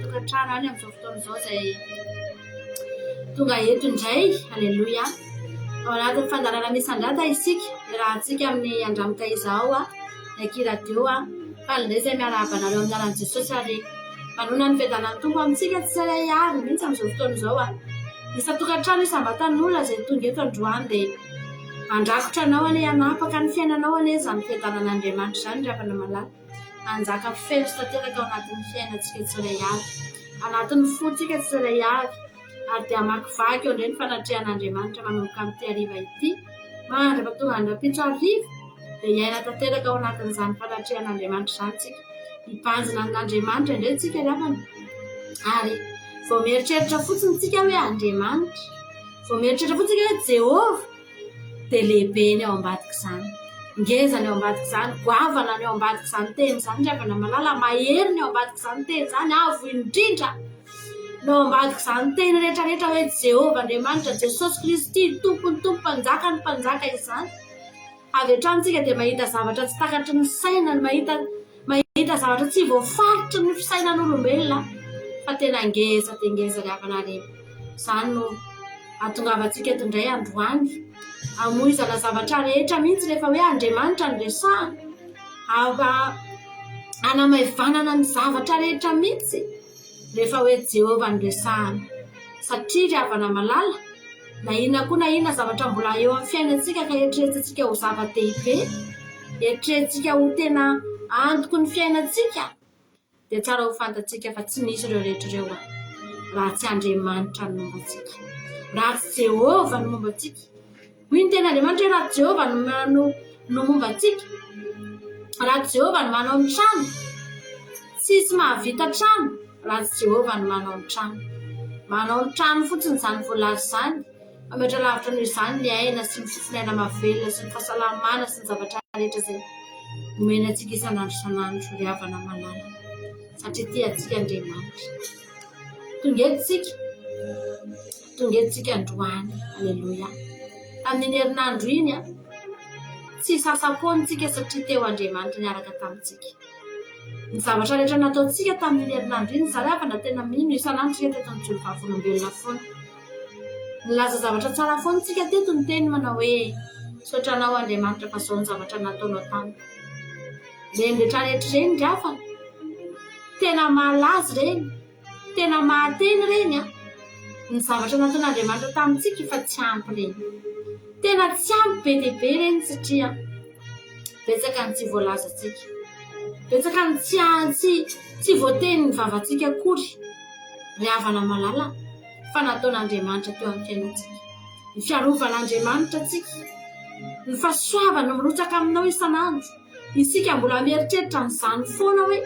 Tokantrano any amin'izao fotoana izao izay tonga eto indray. Aleloia. Ao anatin'ny fandarana misandrata isika rahantsika amin'ny andramoka izao akiradio falindray izay miarabanareo amin'ny aran'i Jesosy ary manona ny fiadanan'ny tompo amintsika tsy saray avy mihitsy amin'izao fotoana izao isa tokantrano isam-batan'olona izay tonga eto androany dia andrakotra anao ane anapaka ny fiainanao ane izany fiadanan'Andriamanitra izany ravana malala anjaka feno sy tanteraka ao anatin'ny fiainantsika tsiray avy anatin'ny fontsika tsiray avy ary dia amakivaky eo indray ny fanatrehan'Andriamanitra manomboka amin'ity hariva ity mandra tonga andram-pitso hariva dia hiaina tanteraka ao anatin'izany fanatrehan'Andriamanitra izany tsika hipanjina n'Andriamanitra indray tsika ravana ary vao mieritreritra fotsiny tsika hoe Andriamanitra vao mieritreritra fotsika hoe Jehova dia lehibe ny ao ambadika izany ngezany ao ambadika izany goavana ny ao ambadika izany teny izany ravana malala mahery ny ao ambadika izany teny izany avo indrindra ny ao ambadika izany teny rehetrarehetra hoe Jehova Andriamanitra Jesosy Kristy tompony tompo mpanjaka ny mpanjaka izany avy hatramintsika dia mahita zavatra tsy takatry ny saina mahita zavatra tsy voafaritry ny fisainan'olombelona fa tena ngeza dia ngeza ravana rehetra izany no ahatongavantsika eto indray androany amoizana zavatra rehetra mihitsy rehefa hoe Andriamanitra ny resahana anamaivanana ny zavatra rehetra mihitsy rehefa hoe Jehova ny resahana satria ravana malala na inona koa na inona zavatra mbola eo amin'ny fiainantsika ka eritreretintsika ho zava-dehibe eritreretintsika ho tena antoko ny fiainantsika dia tsara ho fantatsika fa tsy misy ireo rehetra ireo raha tsy Andriamanitra ny mombantsika raha tsy Jehova ny mombantsika hoy ny tena Andriamanitra hoe raha Jehova no mombantsika raha Jehova no manao ny trano tsisy mahavita trano raha tsy Jehova no manao ny trano fotsiny izany voalaza izany mametra lavitra noho izany ny aina sy ny fifinaina mahavelona sy ny fahasalamana sy ny zavatra rehetra izay omena antsika isan'andro ry havana malala satria tiantsika Andriamanitra tonga etontsika androany. Aleluia. Amin'ny herinandro iny tsy sasa-pontsika satria teo Andriamanitra niaraka tamintsika ny zavatra rehetra nataontsika tamin'ny herinandro iny zaravana tena mino isan'andro tsika teto ny jolo vavolombelona foana nilaza zavatra tsara foana tsika teto ny teny manao hoe Sotranao Andriamanitra fa zao ny zavatra nataonao tamiko. Reny rehetra rehetra reny ry afana. Tena malazy reny. Tena mahateny reny a. Ny zavatra nataon'Andriamanitra tamintsika fa tsy ampy reny. Tena tsy ampy be dia be reny satria betsaka ny tsy voalazantsika. Betsaka ny tsy voateny ny vavantsika akory. Ry havana malala fa nataon'Andriamanitra teo amin'ny fiainantsika. Ny fiarovan'Andriamanitra tsika. Ny fahasoavana mirotsaka aminao isan'andro. Isika mbola mieritreritra n'izany foana hoe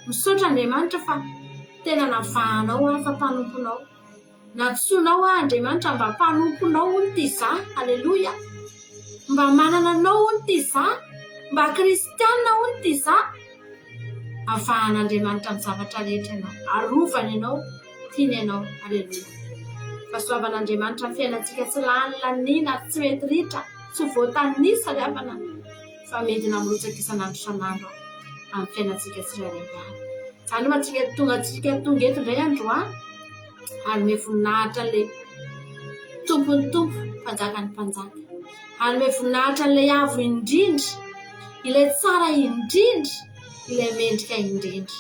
misaotra Andriamanitra fa tena navahanao fa mpanomponao. Natsoinao Andriamanitra mba mpanomponao hony ty izaho. Alleluia. Mba manana anao hony ty izaho. Mba kristianina hony ty izaho. Avahan'Andriamanitra ny zavatra rehetra ianao. Arovany ianao. Tiany ianao. Alleluia. Fahasoavan'Andriamanitra ny fiainantsika tsy lany laniana tsy mety ritra. Tsy voatanisa ry havana. Fa mety namerotsaka isan'andro isan'andro amin'ny fiainantsika tsirairay avy. Izany mahatonga tonga eto indray androany hanome voninahitra an'ilay tompony tompo mpanjakany mpanjaka. Hanome voninahitra an'ilay avo indrindra, ilay tsara indrindra, ilay mendrika indrindra,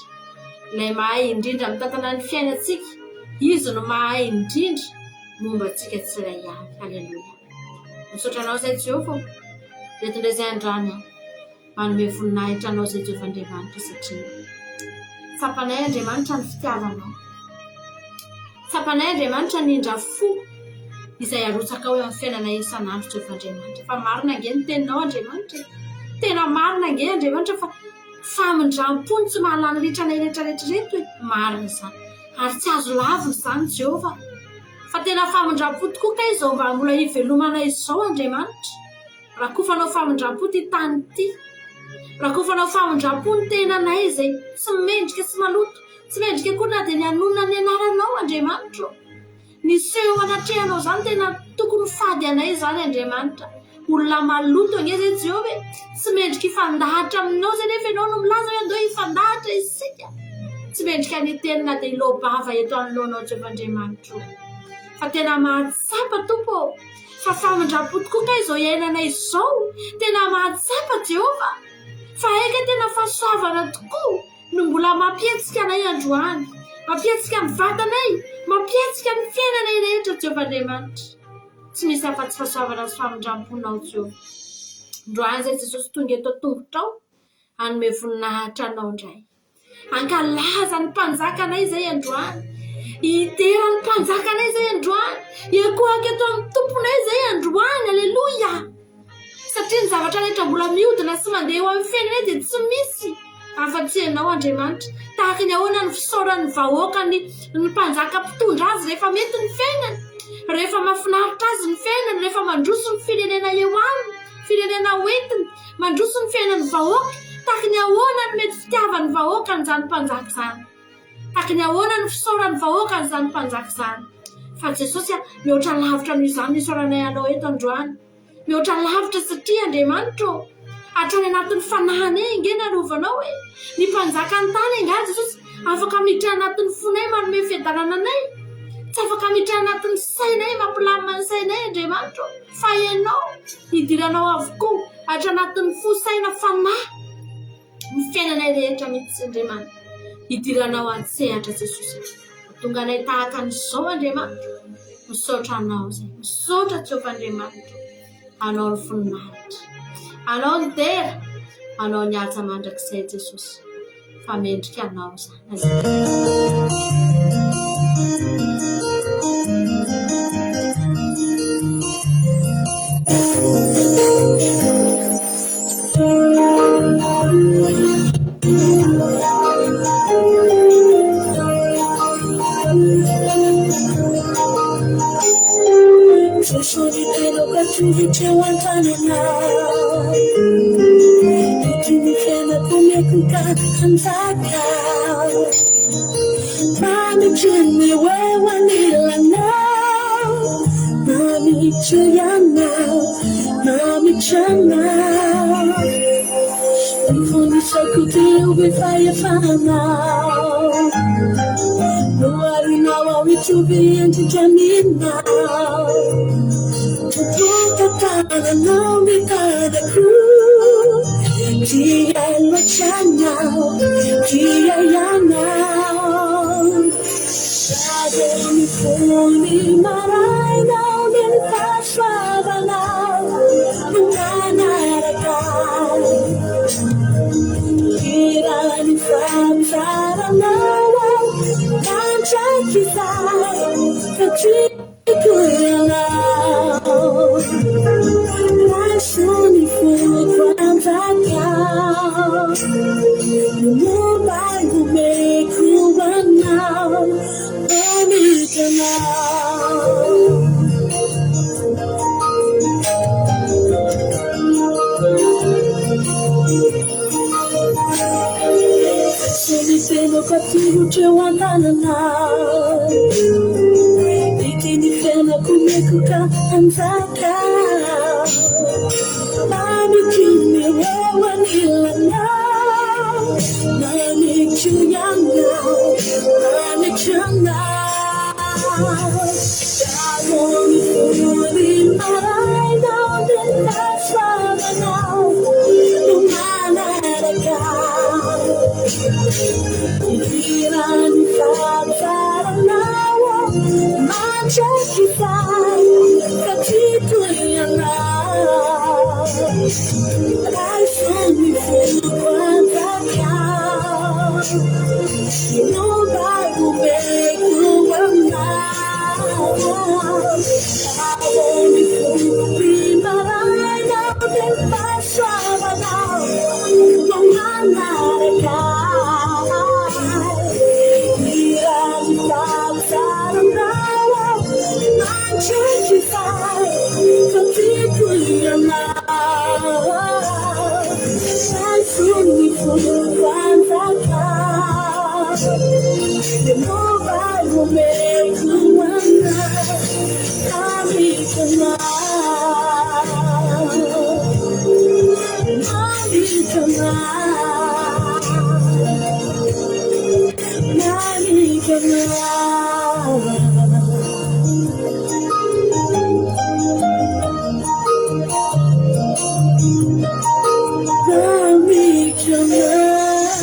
ilay mahay indrindra mitantana ny fiainantsika. Izy no mahay indrindra momba antsika tsirairay avy. Alleluia. Misaotranao izay Jehovah reto indray izay androany manome voninahitra anao izay Jehovah Andriamanitra satria tsapanay Andriamanitra ny fitiavanao. Tsapanay Andriamanitra ny indrafo izay arotsaka ao amin'ny fiainanay isan'andro Jehovah Andriamanitra. Fa marina ange ny teninao Andriamanitra. Tena marina ange Andriamanitra fa famindram-pony tsy mahalany ritranay rehetrarehetra reto marina izany. Ary tsy azo lavina izany Jehovah. Fa tena famindram-po tokoa ka izao mba mbola hivelomana izao Andriamanitra. Rakofanao famindram-po ty tany ty. Rakofanao famindram-po ny tenanay izay tsy mendrika sy maloto. Tsy mendrika koa na dia ny anonona ny anaranao Andriamanitra. Ny seho anatrehanao izany tena tokony fady anay izany Andriamanitra. Olona maloto ange izay Jehovah. Tsy mendrika ifandahatra aminao izay nefa ianao no milaza hoe andao ifandahatra isika. Tsy mendrika ny tenina dia ilobava eto anoloanao Jehovah Andriamanitra. Fa tena mahatsapa tompo. Fa famindram-po tokoa ka izao iainanay izao. Tena mahatsapa Jehovah. Fa eka tena fahasoavana tokoa no mbola mampietsika anay androany. Mampietsika ny vatanay. Mampietsika ny fiainanay rehetra Jehovah Andriamanitra. Tsy misy afa-tsy fahasoavana sy famindram-ponao Jehovah. Androany izay Jesosy tonga eto tongotrao hanome voninahitra anao indray. Ankalaza ny mpanjakanay izay androany. Idera ny mpanjakanay izay androany. Iakohaka eto amin'ny tomponay izay androany. Alleluia. Satria ny zavatra rehetra mbola mihodina sy mandeha eo amin'ny fiainanay dia tsy misy afa-tsy ianao Andriamanitra. Tahaka ny ahoana ny fisaoran'ny vahoaka ny mpanjaka mpitondra azy rehefa mety ny fiainany. Rehefa mahafinaritra azy ny fiainany. Rehefa mandroso ny firenena eo aminy. Firenena hoentiny. Mandroso ny fiainan'ny vahoaka. Tahaka ny ahoana ny mety fitiavan'ny vahoaka n'izany mpanjaka izany. Tahaka ny ahoana ny fisaoran'ny vahoaka n'izany mpanjaka izany. Fa Jesosy mihoatra lavitra noho izany ny isaoranay anao eto androany. Mihoatra lavitra satria Andriamanitra hatrany anatin'ny fanahany inge narovanao hoe ny mpanjaka ny tany inga Jesosy afaka miditra anatin'ny fonay manome fiadanana anay. Tsy afaka miditra anatin'ny sainay mampilamina ny sainay Andriamanitra. Fa ianao hidiranao avokoa hatra anatin'ny fo saina fanahy ny fiainanay rehetra mihitsy Andriamanitra. Hidiranao an-tsehatra Jesosy. Tonga anay tahaka an'izao Andriamanitra. Misaotra anao izay. Misaotra Jehovah Andriamanitra. Anao ny voninahitra. Anao ny tera. Anao ny asa mandrakizay Jesosy. Fa mendrika anao izany. To be into Jamina, to Ananao mitadaku dia machanau dia yanau Sadeni puni marai nau min paswabanau Nanarakai Kirani famsaranau Kancakisai Katrikuyanau Suni food from Zakao You know I will make you one now Suni feno katiru chewantana now Bikini fena kumekuka Zakao Mami kimi wewe nila now Mami chuyang now Mami chuyang now Dagoni furi marai now Din kasama now Lumana rekao Kiran fagsara now Manchakisai Kachitu yanau I saw me feel the You know that will make you one now. I want you to be my light up in my summer now. No matter how. We are the dogs out of now. My church is high. So deeply alive. I saw me feel You know I will make you wonder I'll be tonight I'll be tonight I'll be tonight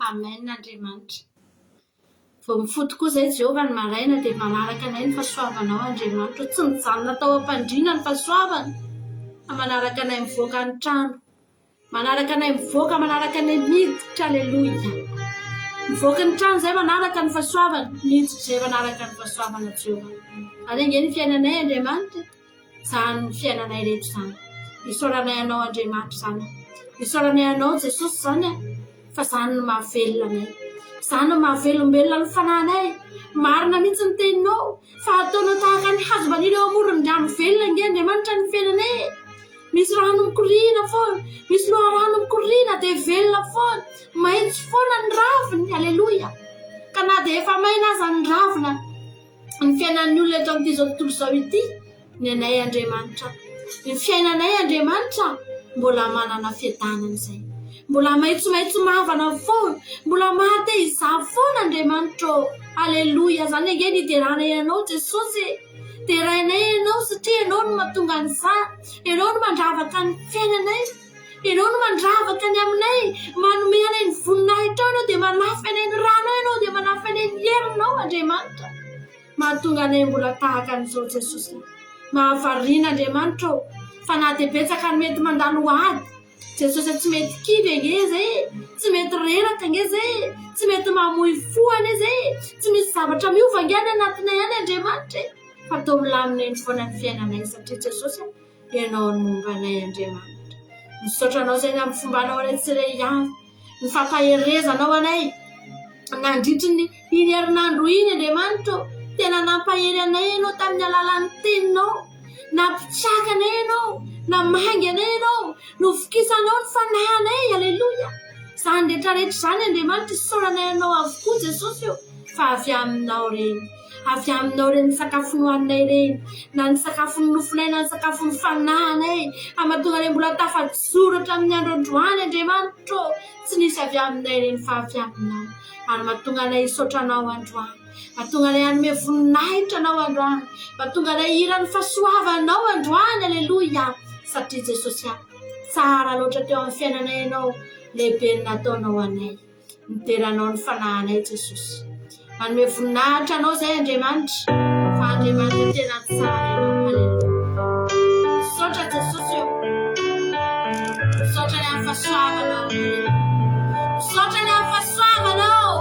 Amen Andriamanitra. Vao mifoto koa izay Jehovah ny maraina dia manaraka anay ny fahasoavanao Andriamanitra. Tsy mijanona tao am-pandriana ny fahasoavana. Manaraka anay mivoaka ny trano. Manaraka anay mivoaka, manaraka anay miditra. Alleluia. Mivoaka ny trano izay manaraka ny fahasoavana. Miditra izay manaraka ny fahasoavana Jehovah. Ary ange ny fiainanay Andriamanitra. Izany ny fiainanay rehetra izany. Isaoranay anao Andriamanitra izany. Isaoranay anao Jesosy izany fa izany no mahavelona anay. Izany no mahavelombelona ny fanahinay. Marina mihitsy ny teninao fa ataonao tahaka ny hazo maniry eo amoron'ny rano velona nge Andriamanitra ny fiainanay. Misy rano mikorina foana, misy loharano mikorina dia velona foana, maitso foana ny raviny. Alleluia. Ka na dia efa maina aza ny ravina ny fiainan'ny olona eto amin'ity zao tontolo izao ity, ny anay Andriamanitra, ny fiainanay Andriamanitra mbola manana fiadanana izay. Mbola maitsomaitso mavana foana, mbola mahateza foana Andriamanitra. Alleluia. Izany ange niteranay ianao Jesosy. Terainay ianao satria ianao no mahatonga an'izany. Ianao no mandravaka ny fiainanay. Ianao no mandravaka ny aminay. Manome anay ny voninahitra ianao dia manafy anay ny rano ianao dia manafy anay ny herinao Andriamanitra. Mahatonga anay mbola tahaka an'izao Jesosy. Mahavariana Andriamanitra. Fa na dia betsaka ny mety mandalo ady. Jesosy tsy mety kivy ange zay, tsy mety reraka ange zay, tsy mety mamoy fo ane zay, tsy misy zavatra miova ange any anatinay any Andriamanitra. Fa atao milaminay ny foana ny fiainanay satria Jesosy ianao ny momba anay Andriamanitra. Misaotra anao zay amin'ny fombanao anay tsirairay avy, ny fampaherezanao anay nandritry ny iny herinandro iny Andriamanitra. Tena nampahery anay ianao tamin'ny alalan'ny teninao, nampitsaka anay ianao, namangy anay ianao, novokisanao ny fanahinay. Alleluia. Izany rehetrarehetra izany Andriamanitra isaorana ianao avokoa Jesosy io fa avy aminao reny. Avy aminao reny ny sakafo nohaninay reny, na ny sakafo nonofinay na ny sakafo nofanahinay, amahatonga ilay mbola tafajoratra amin'ny andro androany Andriamanitra. Tsy nisy avy aminay reny fa avy aminao. Ary mahatonga anay hisaotra anao androany, mahatonga anay hanome voninahitra anao androany, mahatonga anay hiran'ny fahasoavanao androany. Aleloia. Satria Jesosy tsara loatra teo amin'ny fiainanay ianao, lehibe ny nataonao anay, nideranao ny fanahinay Jesosy. Manome voninahitra anao izay Andriamanitra, fa Andriamanitra tena tsara ianao. Aleluia. Misaotra Jesosy io, misaotra ny amin'ny fahasoavanao, misaotra ny amin'ny fahasoavanao.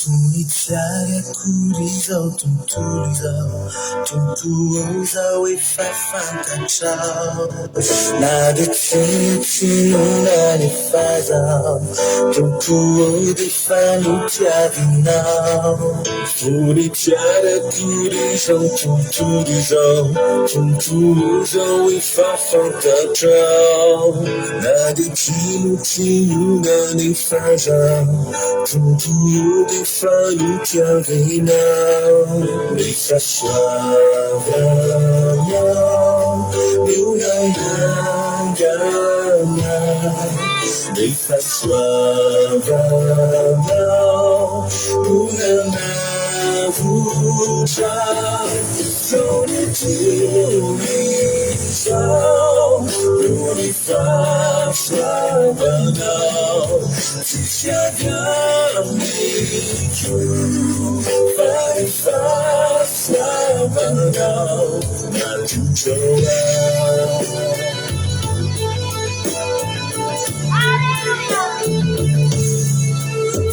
Funitsare kurizao tunturizao tuntuozao efa fantatrao nade tsinunane fazao tuntuo defa nutiavinao Funitsare kurizao tunturizao tuntuozao efa fantatrao nade tsinunane fazao tuntuo defa nutiavinao Nessa suavanao Nunangangana Nessa suavanao Nunangavuja Soniturizao Nunifasuavanao Titiagamicu Vai fasuavanao Natujoa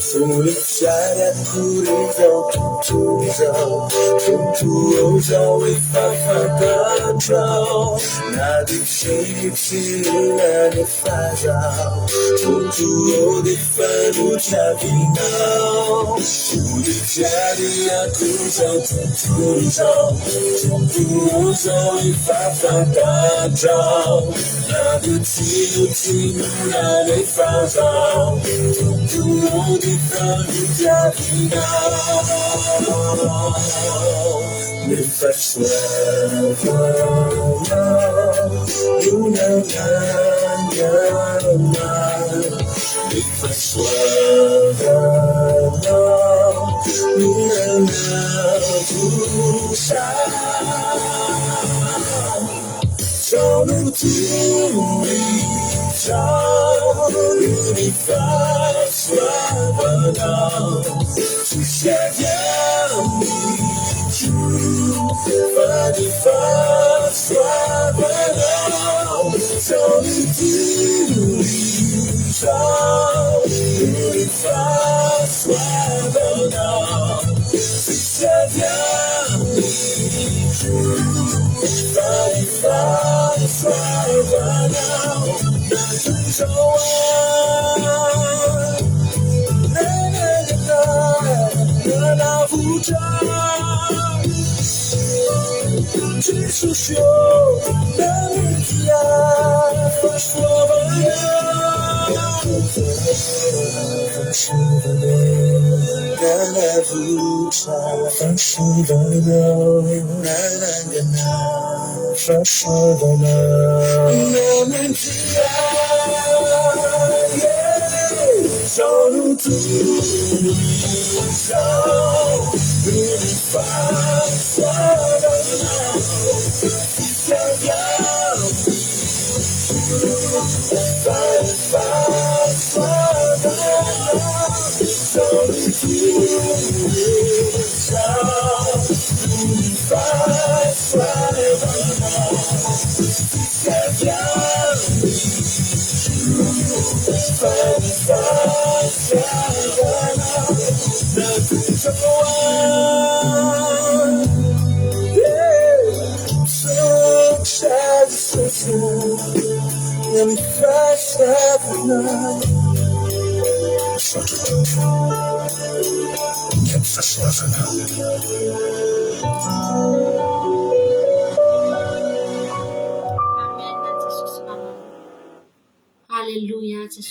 Funitsare kurizao tunturizao tuntuozao efa fantatrao nade tsinunane fazao tuntuo defa nutiavinao Funitsare kurizao tunturizao tuntuozao efa fantatrao nade tsinunane fazao tuntuo defa nutiavinao Nessa suavanao Nunangangana Nessa suavanao Nunangavuja Sonuturizao Nunifasuavanao Titiagamicu Vai fasuavanao Sonuturizao Nunifasuavanao Titiagamicu Vai fasuavanao Natujoa Jesus show da minha Amen.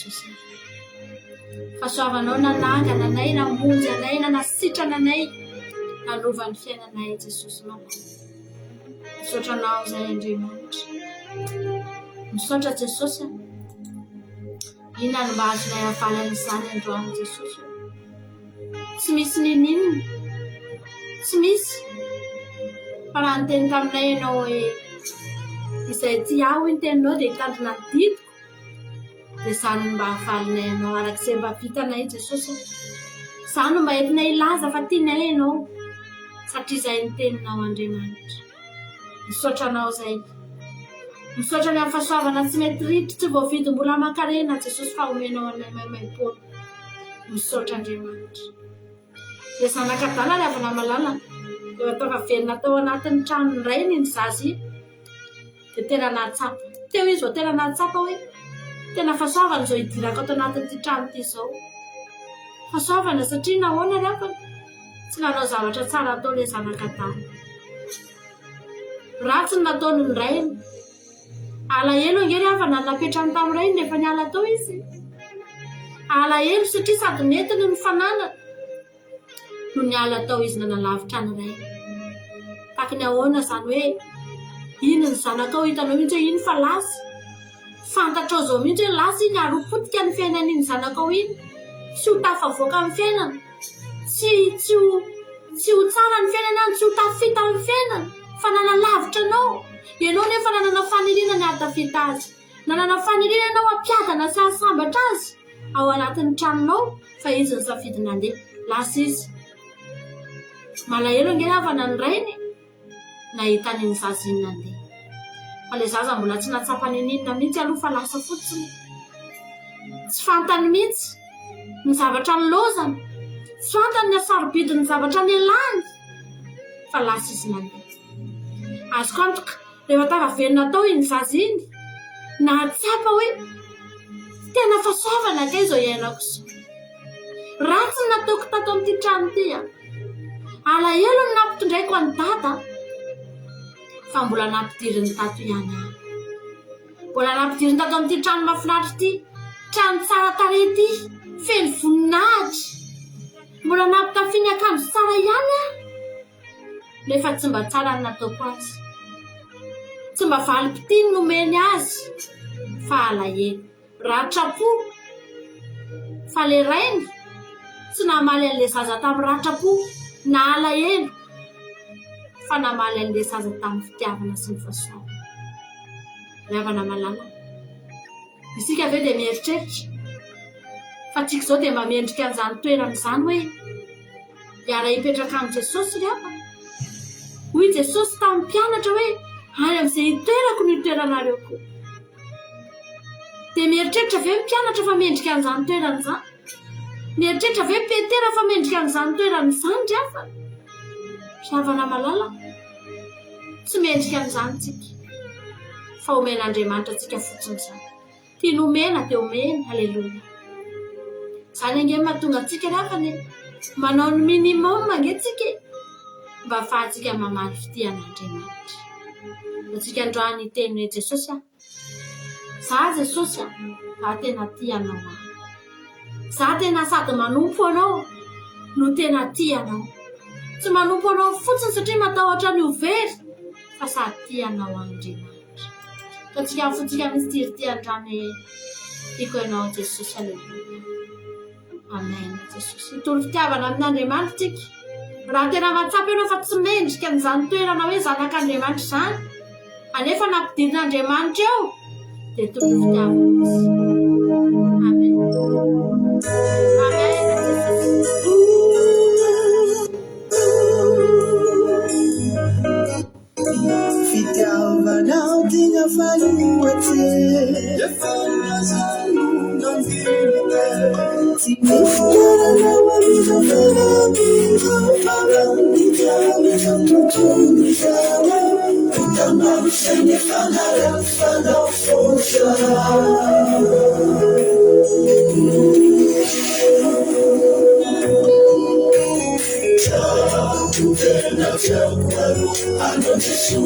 Jesosy. Fahasoavanao nanangana anay, namonjy anay, nanasitrana anay, nanova ny fiainanay Jesosy Mama. Misotranao izay Andriamanitra. Misaotra Jesosy. Inona no mba azonay havaly izany androany Jesosy. Tsy misy ninonina, tsy misy. Fa raha niteny taminay ianao hoe izay ty aho ny teninao dia hitandrina ny didiko, dia izany no mba havalinay ianao arak'izay mba vitanay Jesosy. Izany no mba entinay ilaza fa tianay ianao satria izay ny teninao Andriamanitra. Misaotranao izay. Misaotra ny amin'ny fahasoavana tsy mety ritra, tsy voavidy mbola aman-karena Jesosy fa omenao anay maimaimpona. Misaotra Andriamanitra. Dia zanak'Adala ilay avy namalala, dia ataova velona tao anatin'ny tranony iray ny zazy, dia tena nahatsapa. Teo izy vao tena nahatsapa hoe tena fahasoavana izao hidirako ato anatin'ity trano ity izao. Fahasoavana satria nahoana ry afana tsy nanao zavatra tsara atao ilay zanak'Adala. Ratsy ny nataony ny rainy. Alahelo angery avana napetrany tamin'irainy nefa niala tao izy. Alahelo satria sady netiny ny fananana no niala tao izy nanalavitra ny rainy. Taky ny ahoana izany hoe iny ny zanakao hitanao mihitsy hoe iny fa lasy. Fantatrao zao mihitsy hoe lasy iny aropotika ny fiainan'iny zanakao iny. Tsy ho tafavoaka amin'ny fiainana. Tsy ho tsara ny fiainana, tsy ho tafita amin'ny fiainana. Fa nanalavitra anao. Ianao nefa nanana faniriana ny ahatafita azy. Nanana faniriana ianao hampiadana sy hahasambatra azy ao anatin'ny tranonao fa izy ny safidy nandeha. Lasa izy. Malahelo angery havana ny rainy nahitany ny zaza iny nandeha. Fa ilay zaza mbola tsy natsapany ninona mihitsy aloha fa lasa fotsiny. Tsy fantany mihitsy ny zavatra nilozany. Tsy fantany ny sarobidiny ny zavatra nialany. Fa lasa izy nandeha. Azoko antoka rehefa tava velona tao iny zaza iny, nahatsapa hoe tena fahasoavana kay izao iainako izao. Ratsy ny nataoko tato amin'ity trano ity. Alahelo ny nampitondraiko any dada fa mbola nampidiriny tato ihany aho. Mbola nampidiriny tato amin'ity trano mahafinaritra ity, trano tsara tarehy ity, feno voninahitra. Mbola nampitafiany akanjo tsara ihany aho. Nefa tsy mba tsara ny nataoko azy. Tsy mba valim-pitiny nomeny azy. Fa alahelo. Ratrapo. Fa le rainy tsy namaly an'ilay zaza tamin'ny ratrapo na alahelo. Fa namaly an'ilay zaza tamin'ny fitiavana sy ny fahasoavana. Ry havana malala. Isika ve dia mieritreritra. Fa tsika izao dia mba miendrika an'izany toerana izany hoe hiara hipetraka amin'ny Jesosy ry havana. Hoy Jesosy tamin'ny mpianatra hoe any amin'izay hitoerako no hitoeranareo koa. Dia mieritreritra ve mpianatra fa miendrika an'izany toerana izany? Mieritreritra ve Petera fa miendrika an'izany toerana izany ry havana? Ry havana malala. Tsy miendrika an'izany tsika. Fa omen'Andriamanitra tsika fotsiny izany. Tia nomena dia omena. Haleloia. Izany ange mahatonga antsika ry havana manao ny minimum ange tsika mba ahafahantsika mamaly fitian'Andriamanitra. Antsika androany hiteny hoe Jesosy za Jesosy za tena tianao aho. Za tena sady manompo anao no tena tianao. Tsy manompo anao fotsiny satria matahotra ny overy fa sady tianao Andriamanitra. Ka antsika fotsika misy tirity androany tiako ianao Jesosy. Haleluia. Amen Jesosy. Hitolo fitiavana amin'Andriamanitra tsika. Raha tena mahatsapa ianao fa tsy mendrika an'izany toerana hoe zanak'Andriamanitra izany, anefa nampidirin'Andriamanitra eo, dia tolo fitiavana izy. Amen. Amen Jesosy. Fitiavanao tina faluate, efanazano nambirite. Timiskarana wamiza farabingo, farabinga mizamutumizawa. Utamausene fanara fanafosha. Tena chakwaru ano Jesusi.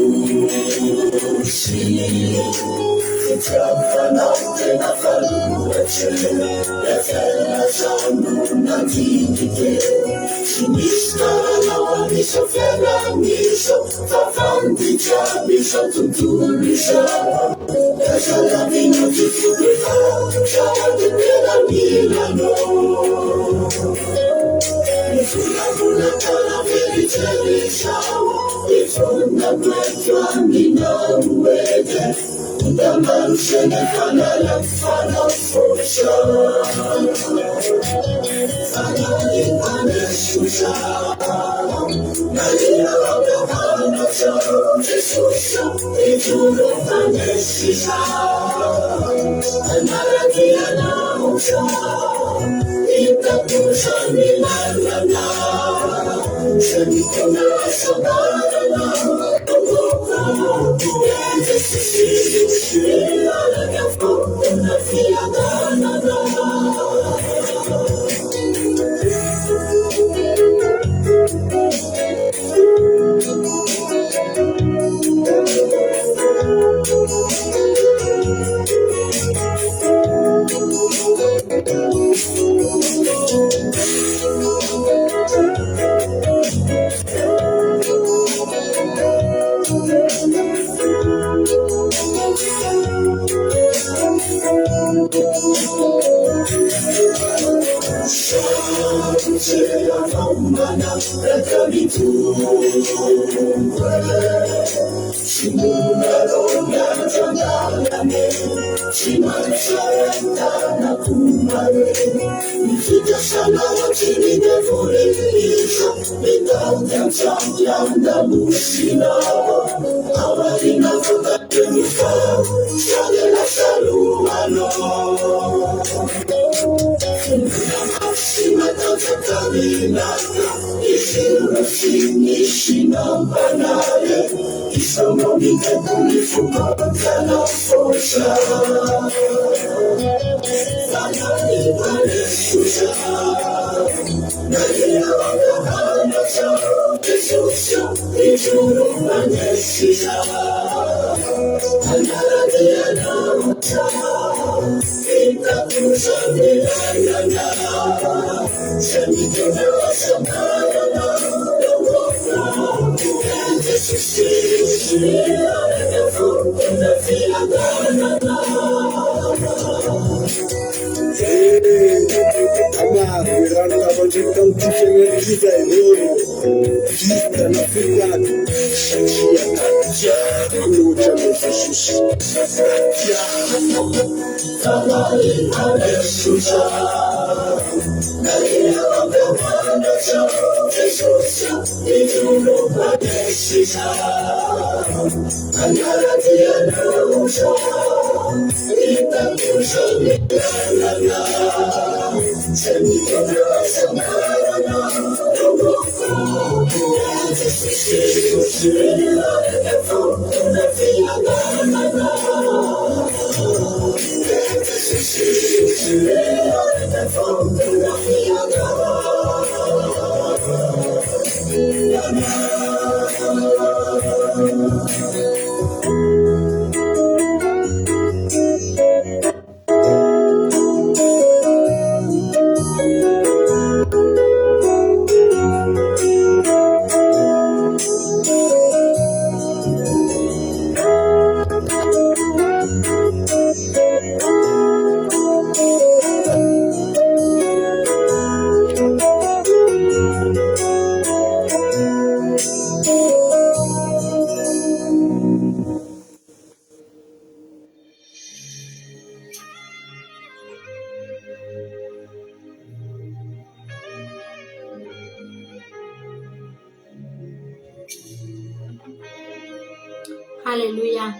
Alléluia.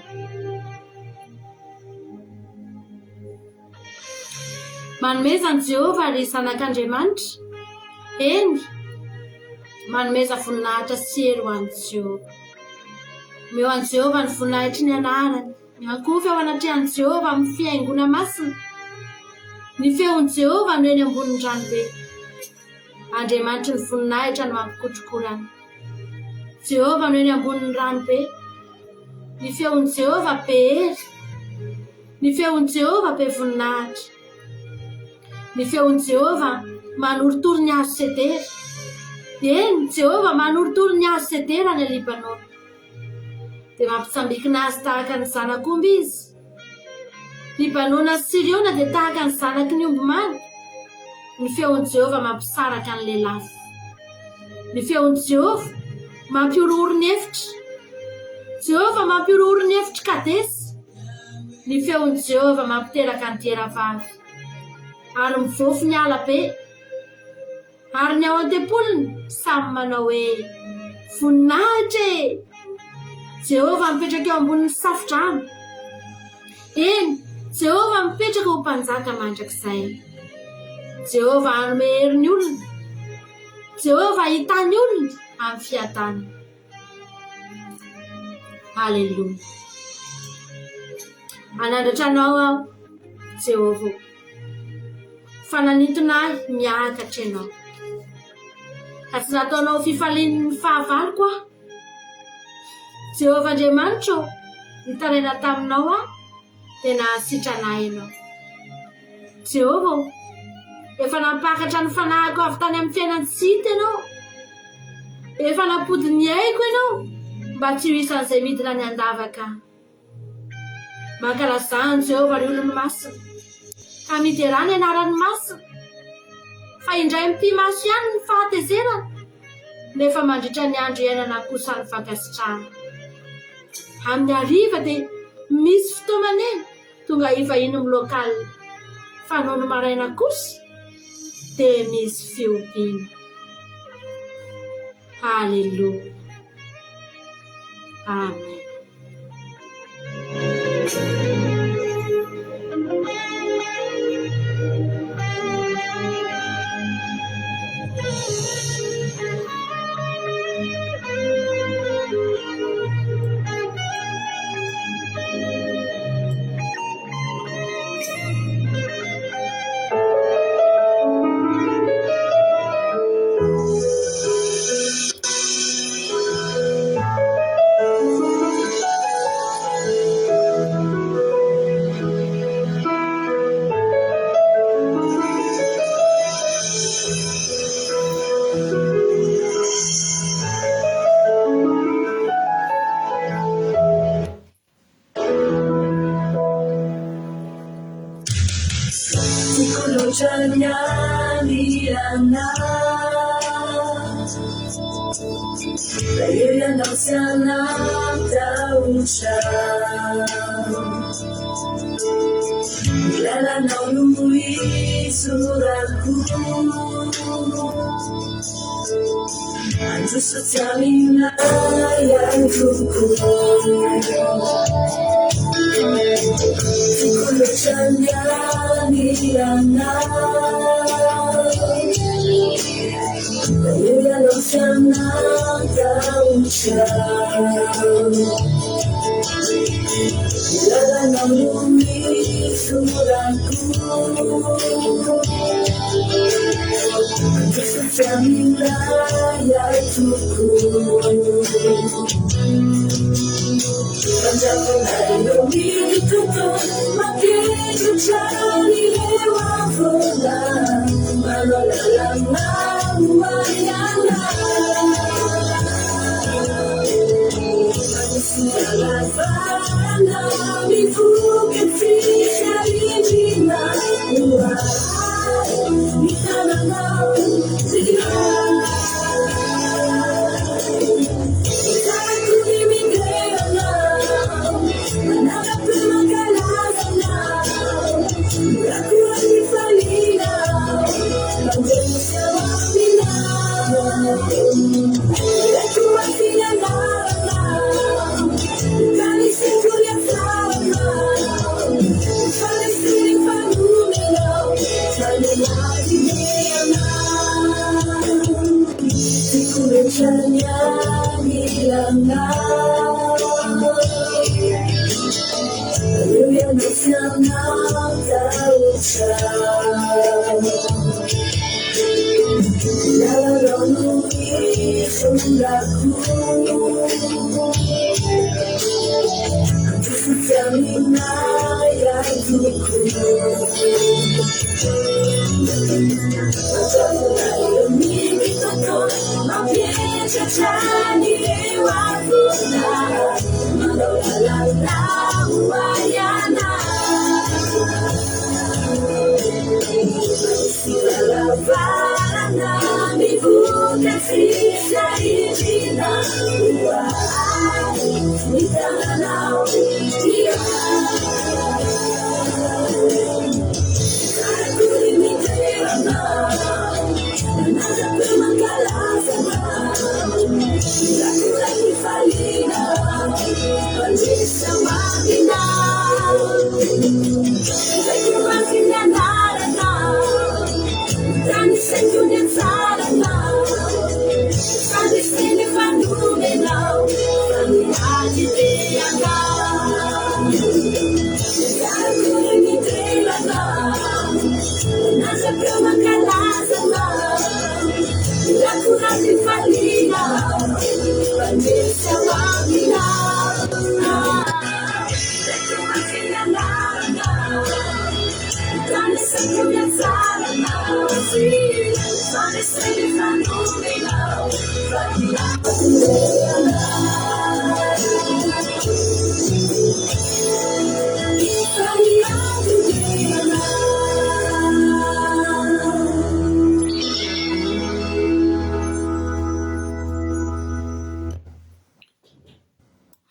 Manomezany Jehovah ry zanak'Andriamanitra, eny manomeza voninahitra sy hery ho an'i Jehovah. Meo an'i Jehovah ny voninahitry ny anarany, miankohy feo anatrehan'i Jehovah amin'ny fiaingona masina. Ny feon'i Jehovah no eny ambonin'ny ranobe. Andriamanitry ny voninahitra no mampikotrokorana. Jehovah no eny ambonin'ny ranobe. Ny feon'i Jehovah be hery. Ny feon'i Jehova be voninahitra. Ny feon'i Jehova manorotoro ny hazo sedera. Eny, Jehova manorotoro ny hazo sedera ny Libanon. Dia mampitsambikina azy tahaka ny zanak'omby izy. Libanona sy Siriona dia tahaka ny zanaky ny omby mamy. Ny feon'i Jehova mampisaraka ny lelafo. Ny feon'i Jehova mampiorohoro ny hevitra. Jehova mampiorohoro ny hevitra kadesy. Ny feon'i Jehova mampiteraka ny tera-vavy. Ary mivoafy ny alabe. Ary ny ao an-tepolony samy manao hoe voninahitra. Jehova mipetraka eo ambonin'ny safidrano. Eny, Jehova mipetraka ho mpanjaka mandrakizay. Jehova hanome hery ny olona. Jehova hitany olona amin'ny fiadana. Haleluia. Anandratra anao aho, Jehova. Fananintona ahy miakatra ianao. Ka tsy nataonao fifalian'ny fahavaloko aho. Jehova Andriamanitra, nitaraina taminao aho, dia nahasitranahy ianao. Jehova, efa nampakatra ny fanahiko avy tany amin'ny fiainany tsy hita ianao. Efa napody ny aiko ianao, mba tsy ho isan'izay midina ny andavaka. Mankalazany Jehova ny olony masina, ka miderany anarany masina. Fa indray mpimaso ihany ny fahatezerana, nefa mandritra ny andro iainana kosa ny fankasitrahana. Amin'ny hariva dia misy fotoana eny, tonga ivahiny lokaly. Fa nono maraina kosa dia misy fiompiana. Haleluia. Amen.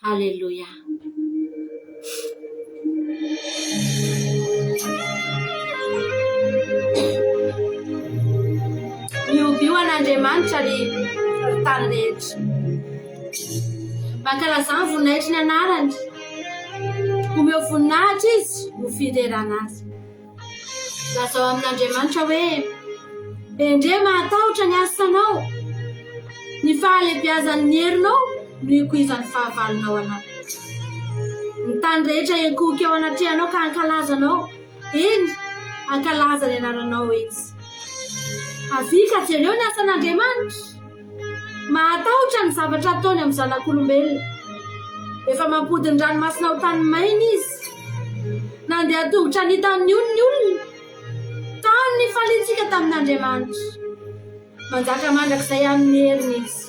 Halleluja. Miobio an'Andriamanitra ry tany rehetra. Mankalazana voninahitra ny anarany. Omeo voninahitra izy ho firerana azy. Lazao amin'Andriamanitra hoe endre mahatahotra ny asanao, ny fahalebiazan'ny herinao no ikoizan'ny fahavalonao anao. Ny tany rehetra enkoky ao anatrehanao ka ankalazanao, eny ankalaza ny anaranao izy. Avika jereo ny asan'Andriamanitra. Mahatahotra ny zavatra ataony amin'ny zanak'olombelona. Efa mampody ny ranomasina ho tany maina izy. Nandeha tongotra nitan'ny olona. Tany ny falitsika tamin'Andriamanitra. Manjaka mandrakizay amin'ny heriny izy.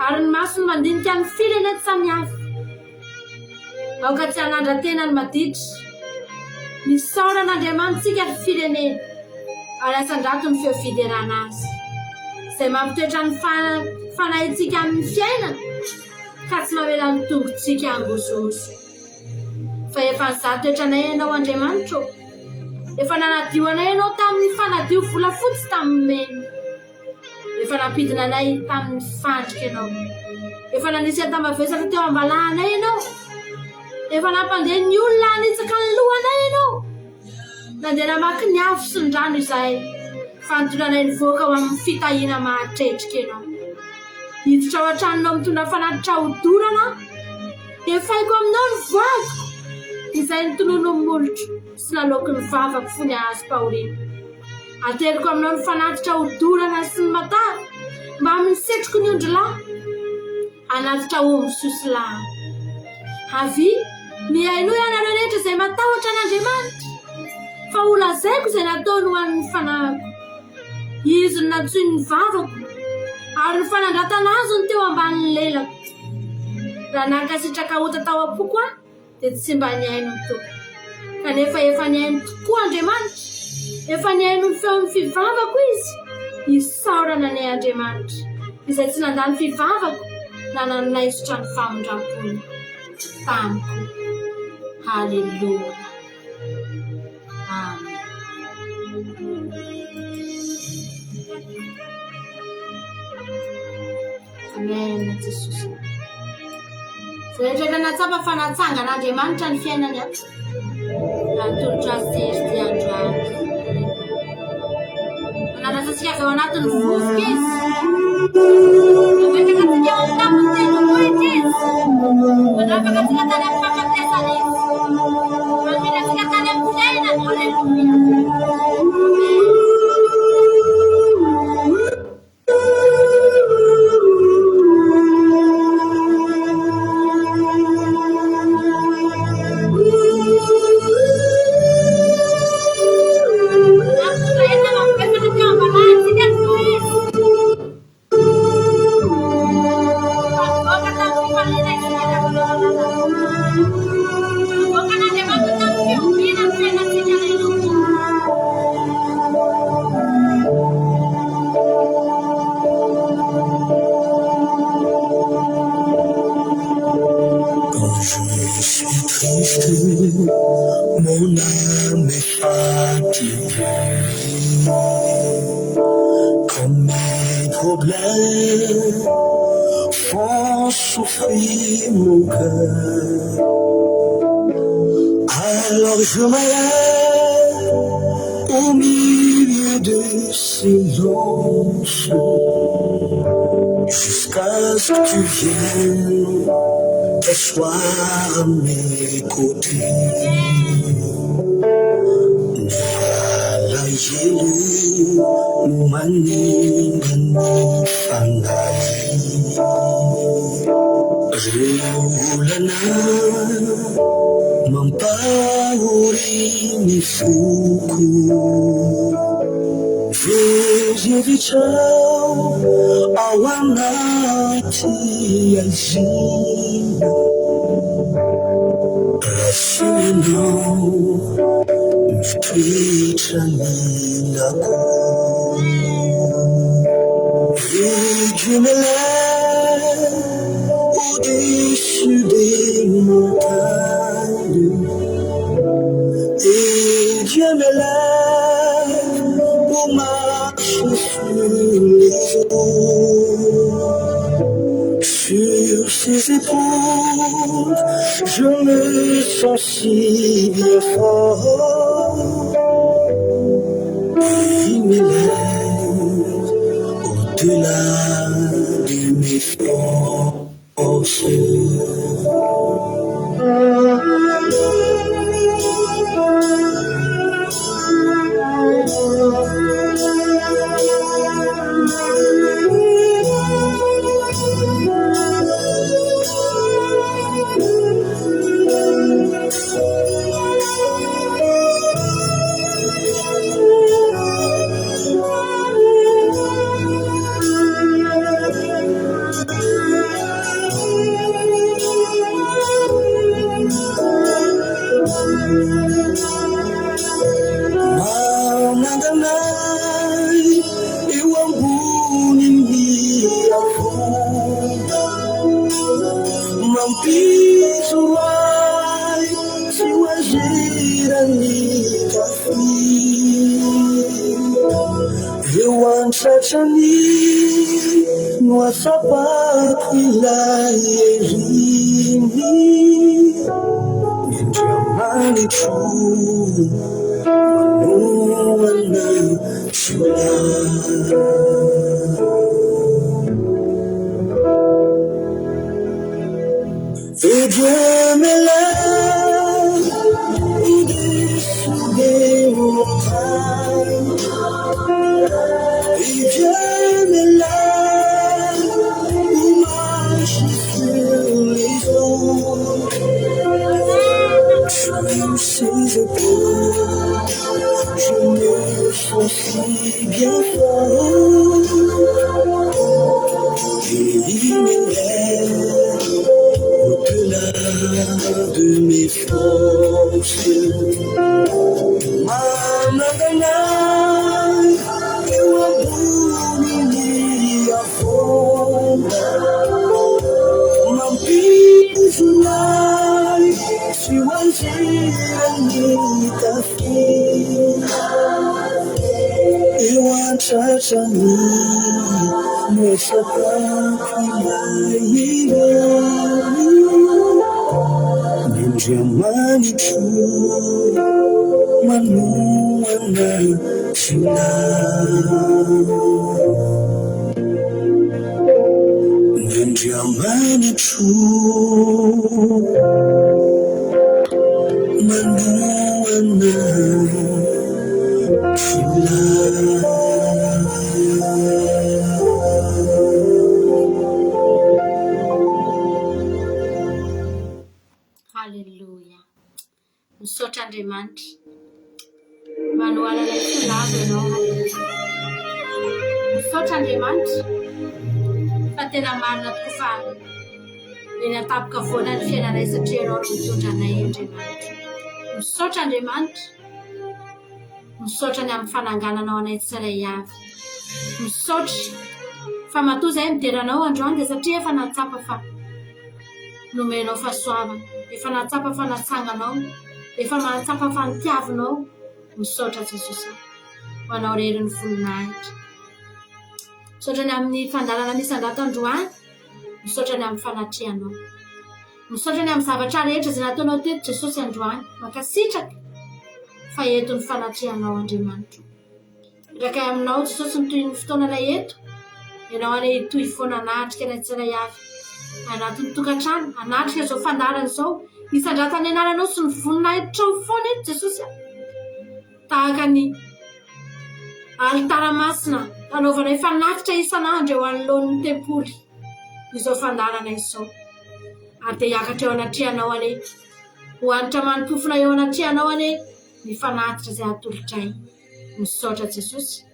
Ary ny masony mandinika ny firenena samihafa. Aoka tsy hanandra-tena ny maditra. Misaoran'Andriamanitsika ny firenena. Ary asan-drato ny feo fiderana azy. Izay mampitoetra ny fanahitsika amin'ny fiainana. Ka tsy mamela ny tongotsika angozozo. Fa efa nizatoetranay ianao Andriamanitra. Efa nanadio anay ianao tamin'ny fanadio volafotsy tamin'ny mena. Efa nampidina anay tamin'ny fandrika ianao. Efa nanisy tamavesatra teo ambalahanay ianao. Efa nampandeha ny olona hanitsaka ny lohanay ianao. Nandeha namaky ny afo sy ny rano izay fantonanay ny voaka ho amin'ny fitahiana mahatretrika ianao. Hiditra ao an-tranonao mitondra fanatitra hodorana. Efaiko aminao ny voako izay nitonono ny molotro sy naloky ny vavako fony azo paorina. Ateriko aminao ny fanatitra hodorana sy ny matara mba misetroko ny ondrilahy anatitra omby sosilahy. Avy mihaino ianareo rehetra izay matahotra an'Andriamanitra. Fa olazaiko izay nataony ho an'ny fanahiko. Izy no natsoy ny vavako ary ny fanandratana azy ny teo ambanin'ny lelako. Raha nankasitraka ota tao am-poko aho dia tsy mba nihaino ny toko. Kanefa efa nihaino tokoa Andriamanitra. Efa nihaino ny feon'ny fivavako izy. Isaorana ny Andriamanitra izay tsy nandany fivavako na nanaisotra ny famondram-pony tamiko. Halleluja. Amen. Amen, Jesus. Rehetra natsapa fanatsangana ny fiainany ato. Atolotra azy ty androany. Manarasatsika avy ao anatin'ny vovoka izy. Napetraka tsika ao amin'ny tendrombohitra izy. Manapaka tsika tany amin'ny fahafatesana izy. Mamina tsika tany amin'ny fiainana. Halleluja. Amen. problèmes font souffrir mon cœur. Alors je m'arrête au milieu de silence jusqu'à ce que tu viennes t'asseoir à mes côtés. Nalayelu maningani fangai Reulana mampahuri mifuku Vejevichao awanati azina Rasinau Mfitanilako Dieu me lève au-dessus des montagnes et Dieu me lève pour marcher sur les eaux. Sur ses épaules, je me sens si bien fort. Il m'élève au-delà de mes forces. Chachani wasapakila yerini Ninjamani tu manuana chula Et Dieu me lève au-dessus des montagnes Et Dieu me lève pour marcher sur les eaux. Sur ses épaules, je me sens si bien fort. Et il me lève au-delà de mes forces. Mamadana. Chachani mesapakila Ninjamani tu manuana chula Ninjamani tu manuana chula Hallelujah. Misaotra Andriamanitra. Manohala ilay filavo ianao. Misaotra Andriamanitra. Fa tena marina tokoa fa eny an-tapoka voana ny fiainanay satria ianao no mitondra anay Andriamanitra. Misaotra Andriamanitra. Misaotra ny amin'ny fanangananao anay tsirairay avy. Misaotra fa matoa zahay mideranao androany dia satria efa natsapa fa nomenao fahasoavana, efa natsapa fa natsanganao, efa natsapa fa nitiavinao. Misaotra Jesosy, manao rery ny voninahitra. misaotra ny amin'ny fandalana nisan-dato androany, misaotra ny amin'ny fanatrianao, misaotra ny amin'ny zavatra rehetra izay nataonao teto Jesosy androany, mankasitraka fa eto ny fanatrianao Andriamanitra. Rakay aminao Jesosy ny toy ny fotoananay eto, ianao any toy foana anatrika ny tsiray avy anatin'ny tokantrano, anatrika izao fandarana izao, nisandrata ny anaranao sy ny voninahitra foana eto Jesosy, tahaka ny alitara masina anaovanay fanatitra isan'andro eo anoloan'ny tempoly izao fandarana izao, ary dia hiakatra eo anatrihanao ane, hoanitra manompofona eo anatrihanao ane ny fanatitra izay atolotray. Misaotra Jesosy,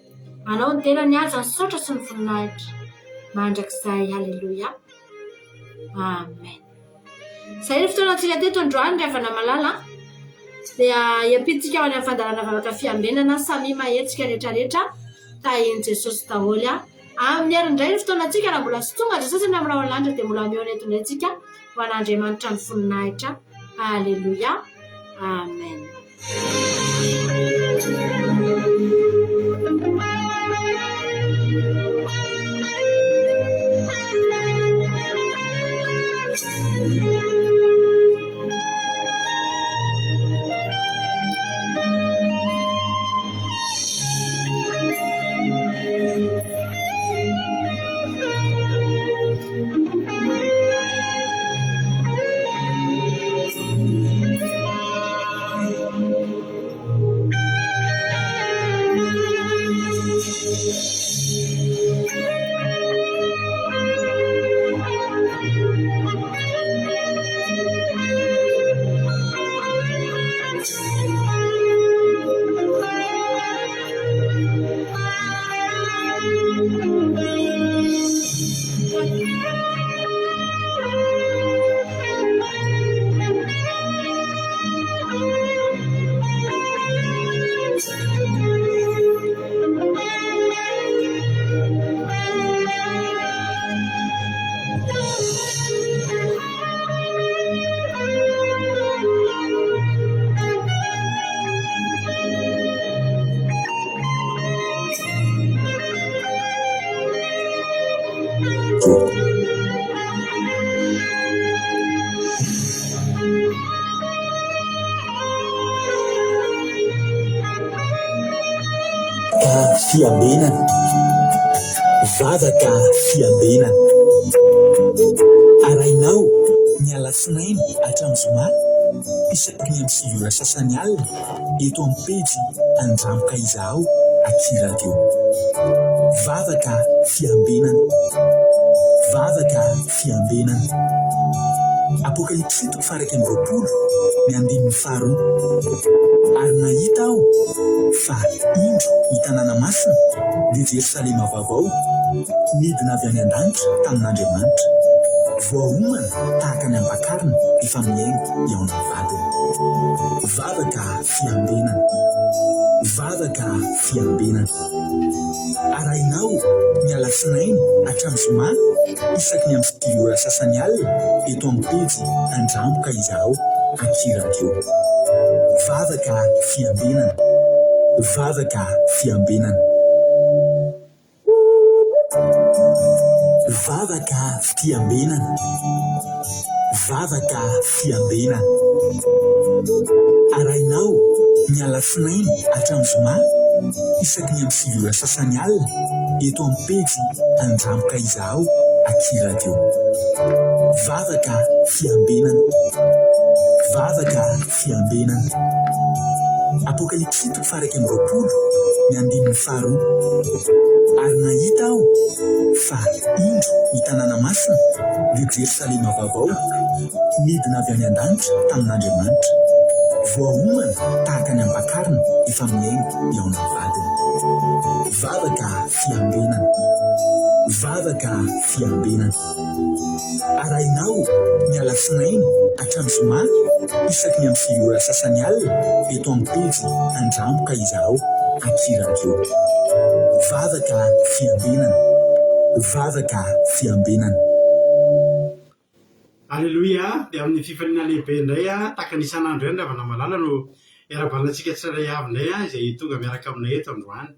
anao ny tena ny aza, ny saotra sy ny voninahitra mandrakizay. Halleluja, amen. Zay ny fotoanantsika teto androany rehefa namalala dia hiampitsika ao any amin'ny fandalana vavaka fiambenana, samy mahetsika rehetrarehetra tahiny Jesosy daholo. Amin'ny herindray ny fotoanantsika raha mbola sy tonga Jesosy ny amin'ny lanitra dia mbola mihaona eto indray tsika ho an'Andriamanitra ny voninahitra. Halleluja, amen. Fiambenana, vavaka fiambenana. Arainao miala sinainy hatramin'ny zoma isaky ny amin'ny 7 ora sasany alina eto amin'ny pejy Andramka Izaho Aky Radio. Vavaka fiambenana, vavaka fiambenana. Apokalipsy 1:20 ny 5:2. Ary nahita aho fa indro ny tanàna masina dia Jerosalema vaovao midina avy any an-danitra tamin'Andriamanitra, voahomana tahaka ny ambakarina efa miaingo eo amin'ny vadiny. Vavaka fiambenana, vavaka fiambenana. Arainao miala sinainy hatramin'ny zoma isaky ny amin'ny 7 ora sasany alina eto amin'ny pejy Andramka Izaho Aky Radio. Vavaka fiambenana, vavaka fiambenana. Vavaka fiambenana, vavaka fiambenana. Arainao miala sinainy hatramin'ny zoma isaky ny amin'ny 7 ora sasany alina eto amin'ny pejy Andramka Izaho Aky Radio. Vavaka fiambenana, vavaka fiambenana. Apokalipsy 1:20 ny 5:2. Ary nahita aho fa indro ny tanàna masina dia Jerosalema vaovao midina avy any an-danitra tamin'Andriamanitra, voahomana tahaka ny ambakarina efa miaingo eo amin'ny vadiny. Vavaka fiambenana, vavaka fiambenana. Arainao miala sinainy hatramin'ny zoma isaky ny amin'ny 7 ora sasany alina eto amin'ny pejy Andramka Izaho Aky Radio. Vavaka fiambenana, vavaka fiambenana. Alleluia. Dia amin'ny fifaliana lehibe indray tahaka ny isan'andro ihany ravana malala no era-balantsika tsirairay avinay izay tonga miaraka aminay eto androany.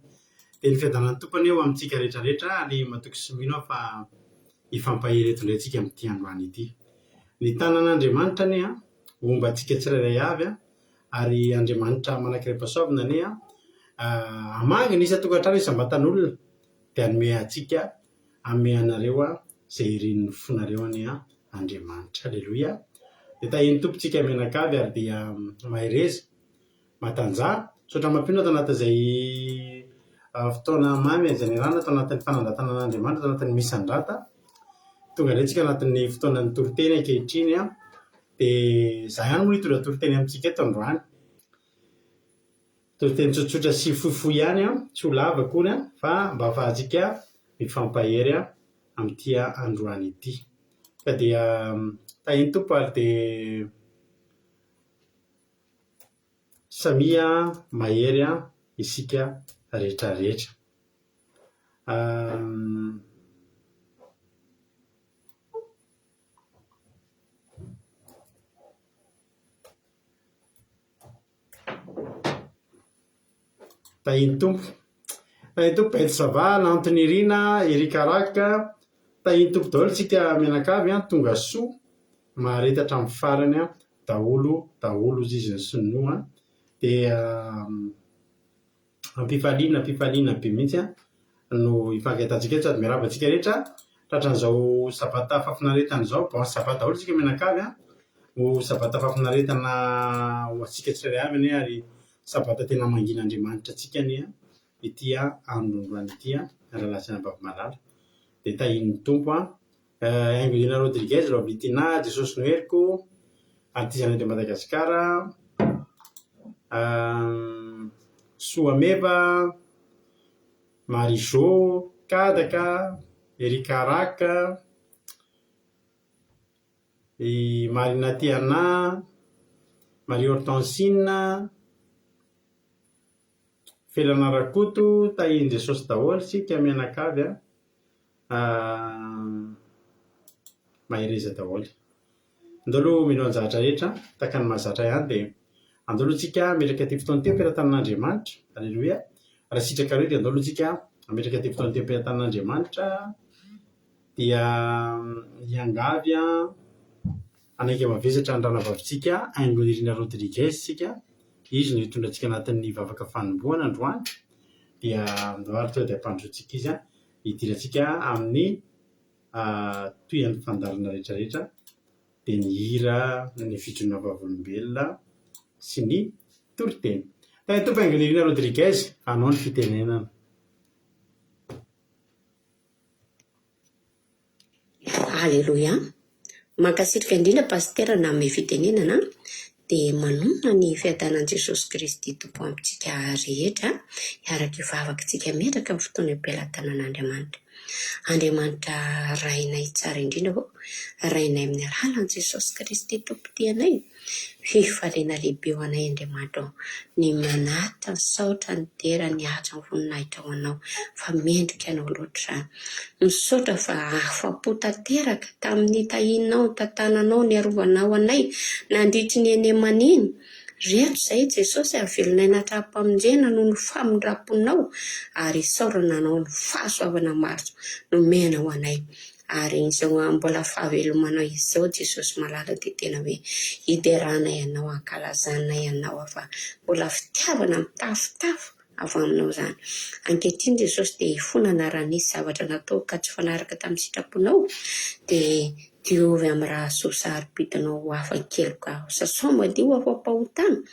dia ny fiadanan'ny tompony eo amintsika rehetrarehetra ny matoky sy mino fa ifampahireto indray antsika amin'ity androany ity. Ny tanan'Andriamanitra anie a omba antsika tsirairay avy a ary Andriamanitra manankiray pasoavina anie a amanginy isa-tokantrano isam-batan'olona dia anome antsika ame anareo a izay irin'ny fonareo anie a Andriamanitra. Aleloia. Dia tahiny tompontsika menakavy ary dia mahireza matanjara sotra mampino atao anatin'izay fotoana mamy izay niarahana atao anatin'ny fanandratanan'Andriamanitra atao anatin'ny misandrata tonga indray tsika anatin'ny fotoanan'ny toriteny ankehitriny a dia izaho ihany moa hitondra toriteny amintsika eto androany. Toriteny tsotsotra sy fohifohy ihany a tsy ho lava akory a fa mba ahafahantsika mifampahery a amin'ity androany ity. Ka dia tahiny tompo ary dia samia mahery a isika rehetrarehetra. Tahiny tompo Petro Sava, Lantony Irina, Erika Raka, tahiny tompo daholo tsika menakavy a tonga soa maharetatra amin'ny farany a daholo izy ny sinoa dia ampifaliana be mihitsy a no ifankahitantsika eto sady miaraba antsika rehetra tratran'izao sabata fafinaretana izao. Bon sabata daholo tsika menakavy a ho sabata fafinaretana ho antsika tsirairay avy anie ary sabata tena mangin'Andriamanitra antsika anie ity androany ity rahalasina Bavamalala. Dia tahiny tompo Aingelina Rodriguez, Loblitina, Jesosy Noheriko, artisanat de Madagasikara, Soameva, Marijo Kadaka, Erika Raka, Marina Tiana, Marie Hortensine, Felana Rakoto, tahiny Jesosy daholo tsika mianakavy mahireza daholo. Andao aloha mino anjahatra rehetra tahaka ny mahazatra ihany dia andao aloha tsika metraka ty fotoana ty ampiran-tanin'Andriamanitra. Aleloia. Raha sitraka reo dia andao aloha tsika metraka ty fotoana ty ampiran-tanin'Andriamanitra dia hiangavy anaiky mavesatra ny ranavavitsika Aingelina Rodriguez tsika. Izy no hitondra antsika anatin'ny vavaka fanombohana androany dia androany tonga dia ampandroantsika izy hidirantsika amin'ny tohan'ny fandarina rehetrarehetra dia ny hira ny fijoroana vavolombelona sy ny toriteny. Tahiny tompo Aingelina Rodriguez, anao ny fitenenana. Aleloia. Mankasitrika indrindra pasitera na amin'ny fitenenana dia manonona ny fiadanan'i Jesosy Kristy tompo amintsika rehetra hiaraka ivavakantsika metraka amin'ny fotoana am-pelantanan'Andriamanitra. Andriamanitra rainay tsara indrindra ho rainay amin'ny alalan'i Jesosy Kristy tompontianay. Fifaliana lehibe ho anay Andriamanitra ny manata ny saotra ny dera ny atra ny voninahitra ho anao fa mendrika anao loatra izany. Misaotra fa afa-po tanteraka tamin'ny tahinao ny tantananao ny arovanao anay nandritry ny eny aman'iny. Rehetra izay Jesosy avelonay natrapamonjena noho ny famindraponao ary saorana anao ny fahasoavana maro nomena ho anay. Ary izao mbola fahavelomanao izao Jesosy malala dia tena hoe hideranay anao, ankalazanay anao fa mbola fitiavana mitafotafo avy aminao izany. Ankehitriny Jesosy dia hifonana raha nisy zavatra natao ka tsy fanaraka tamin'ny sitraponao dia diovy amin'ny raha soa sarobitinao hafa kely ka sasao madio afa-pahotana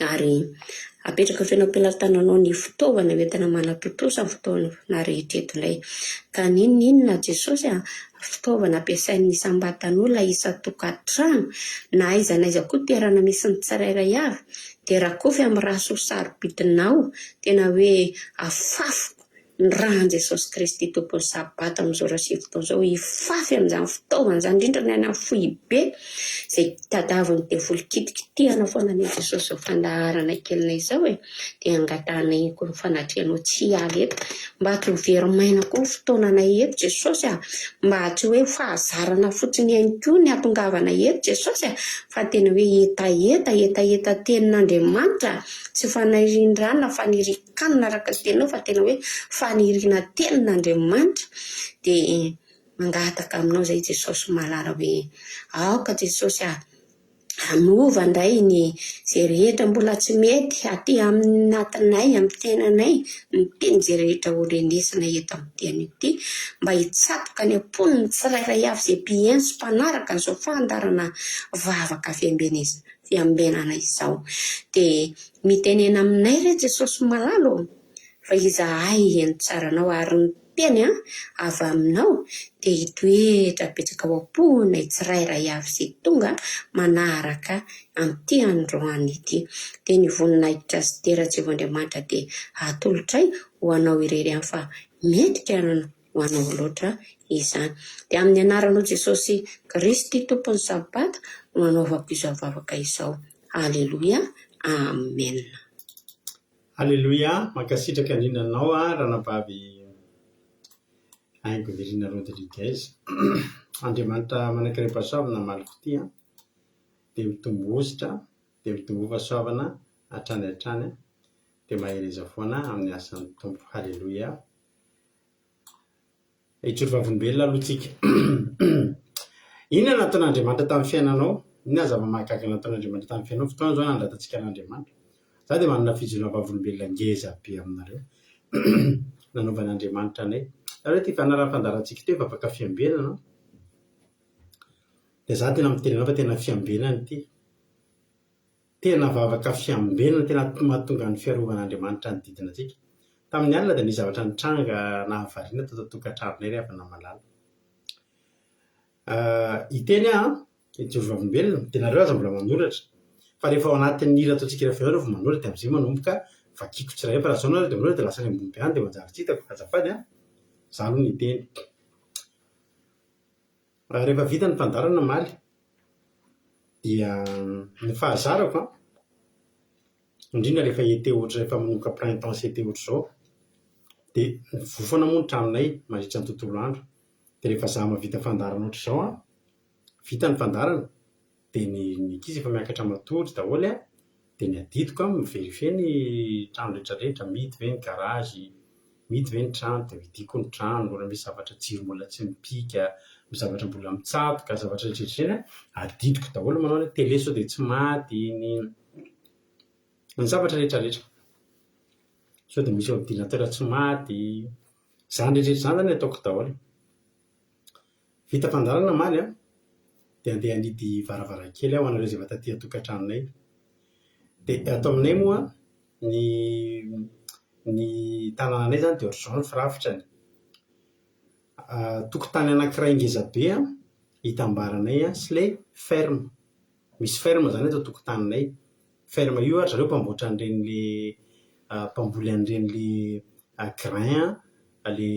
ary apetraka tena am-pelantananao ny fitaovana entina manatotosa amin'ny fotoana rehetra eto indray. Ka ninona Jesosy fitaovana ampiasain'ny isam-batan'olona isa-tokantrano na aiza na aiza koa toerana misy ny tsirairay avy dia rakofy amin'ny raha soa sarobitinao tena hoe afafo ny rahan Jesosy Kristy tompony sabata amin'izao raha sivy zao hifafy amin'izany fitaovana zany indrindra ny any amin'ny fohibe izay tadaviny devoly kitikitihana foana ny Jesosy ao fandaharana kelinay izao dia angatanay koa ny fanatrianao tsy aly eto mba tsy ho very maina koa ny fotoananay eto Jesosy mba tsy hoe fahazarana fotsiny ihany koa ny atongavana eto Jesosy fa tena hoe etaeta tenin'Andriamanitra tsy fanahirin-drana fanirikanina araka tenao fa tena hoe fanirina tenin'Andriamanitra dia mangataka aminao zay Jesosy mahalala hoe aoka Jesosy anova indray ny zay rehetra mbola tsy mety aty amin'ny natinay amin'ny tenanay ny teny zay rehetra olenesina eto amin'ny teny ity mba hitsatoka ny amponiny tsirairay avy zay mpihaino sy mpanaraka n'izao fandarana vavaka fiambenana izao dia mitenena aminay re Jesosy malalo fa izahay eny tsaranao ary ny teny avy aminao dia hitoetra betsaka ao am-ponay tsirairay avy zay tonga manaraka amin'ity androany ity dia ny voninahitra sy tera-Jehovandriamanitra dia atolotray ho anao irery ihany fa mendrika ho anao loatra izany dia amin'ny anaranao Jesosy Kristy tompony sabata no anaovako izao vavaka izao. Aleloia, amen. Aleloia, mankasitraka indrindra anao ranabavy Aingo Virina Rodriguez. Andriamanitra manankiray pasoavana maliko ity dia mitombo ositra dia mitombo pasoavana hatrany dia mahereza foana amin'ny asan'ny tompo. Aleloia. Itsoro vavolombelona aloha tsika. Inona nataon'Andriamanitra tamin'ny fiainanao? Inona zava-mahagaga nataon'Andriamanitra tamin'ny fiainanao? Fotoana izao nandratantsika n'Andriamanitra. Za dia manana fijona vavolombelona ngeza be aminareo. Nanaovan'Andriamanitra anay. Zareo ty fanarahana fandarantsika teo vavaka fiambenana. Dia za tena mitenenao fa tena fiambenana ity. Tena vavaka fiambenana, tena mahatonga ny fiarovan'Andriamanitra ny didina antsika. Tamin'ny alina dia nisy zavatra nitranga nahavariana tao tokantranonay rehefa namalala. Iteny itsoro vavolombelona dia nareo aza mbola manoratra fa rehefa ao anatin'ny hira ataontsika rehefa ianao vao manoratra dia amin'izay manomboka vakiko tsirairay fa raha zao nareo dia manoratra dia lasa ny ambony be any dia manjary tsy hitako azafady za aloha ny teny. Rehefa vita ny fandarana maly dia ny fahazarako indrindra rehefa ete ohatra rehefa manomboka printemps ete ohatra izao dia vofoana moa ny tranonay mandritra ny tontolo andro dia rehefa za mavita fandarana ohatra izao vita ny fandarana dia ny ankizy efa miakatra matory daholo dia ny adidiko miverifie ny trano rehetrarehetra mity ve ny garazy mity ve ny trano dia vidiko ny trano mbola misy zavatra jiro mbola tsy mipika misy zavatra mbola mitsatoka zavatra rehetrarehetra adidiko daholo manao hoe tele sao dia tsy maty ny zavatra rehetrarehetra sao dia misy ordinateur tsy maty zany rehetrarehetra zany zany ataoko daholo. Vita fandarana maly dia andeha anidy varavarankely aho anareo izay efa taty tokantranonay dia atao aminay moa ny tanànanay zany dia ohatr'izao ny firafitrany. Tokotany anankiray ngezabe hitambaranay sy ilay ferme. Misy ferme zany atao tokotaninay. Ferme io ary zareo mpamboatra an'ireny mpamboly an'ireny le grain le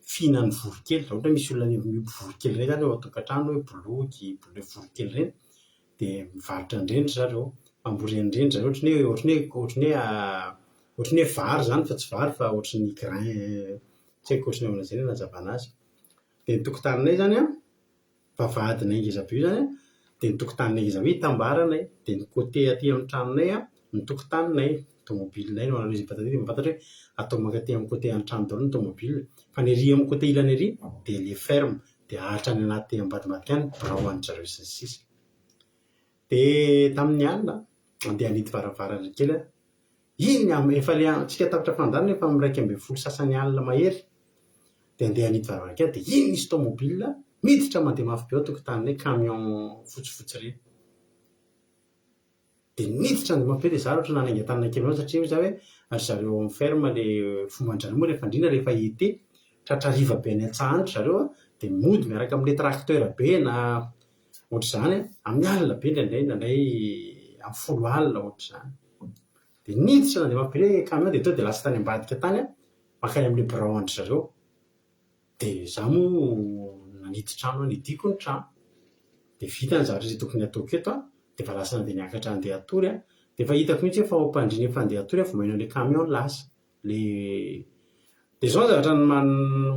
fihinan'ny vorokely. Raha ohatra misy olona miompy vorokely ireny zany ao an-tokantrano hoe boloky vorokely ireny dia mivarotra an'ireny zareo mamboly an'ireny zareo ohatrany hoe vary zany fa tsy vary fa ohatrany grain tsy haiko ohatrany ahoana izay nazavana azy. Dia ny tokotaninay zany vavahadinay ngezabe io zany dia ny tokotaninay ngezabe hitambaranay dia ny côté aty amin'ny tranonay ny tokotaninay tomobilinay no anareo izay fatadity mifantatra hoe atao mankaty amin'ny côté an-trano daholo ny tomobile fa ny ery amin'ny côté ilany ery dia le ferme dia ahatra ny anaty ambadimbadika any birao any zareo sy ny sisa. Dia tamin'ny alina andeha anidy varavarana kely iny efa le tsika tapitra fandarana efa amin'ny 1:30 sasany alina mahery dia andeha anidy varavarana kely dia iny nisy tomobile miditra mandeha mafy be ao tokotaninay camion fotsifotsy ireny dia niditra ny mafy be dia za ohatra nanaingan-tanana kely ao satria za hoe ary zareo amin'ny ferme le fomban-jareo moa rehefa indrindra rehefa ete tratrariva be any an-tsahandro zareo dia mody miaraka amin'le tracteur be na ohatra izany amin'ny alina be ndraindray amin'ny 10 alina ohatra izany dia niditra nandeha mafy be camion dia to dia lasa tany ambadika tany makany amin'le birao andry zareo dia za moa nanity trano nidiko ny trano dia vita ny zavatra izay tokony ataoko eto a dia efa lasa nandeha niakatra andeha atory a dia efa hitako mihitsy efa ao am-pandriana efa andeha atory a vao maheno an'le camion lasa le dia zao ny zavatra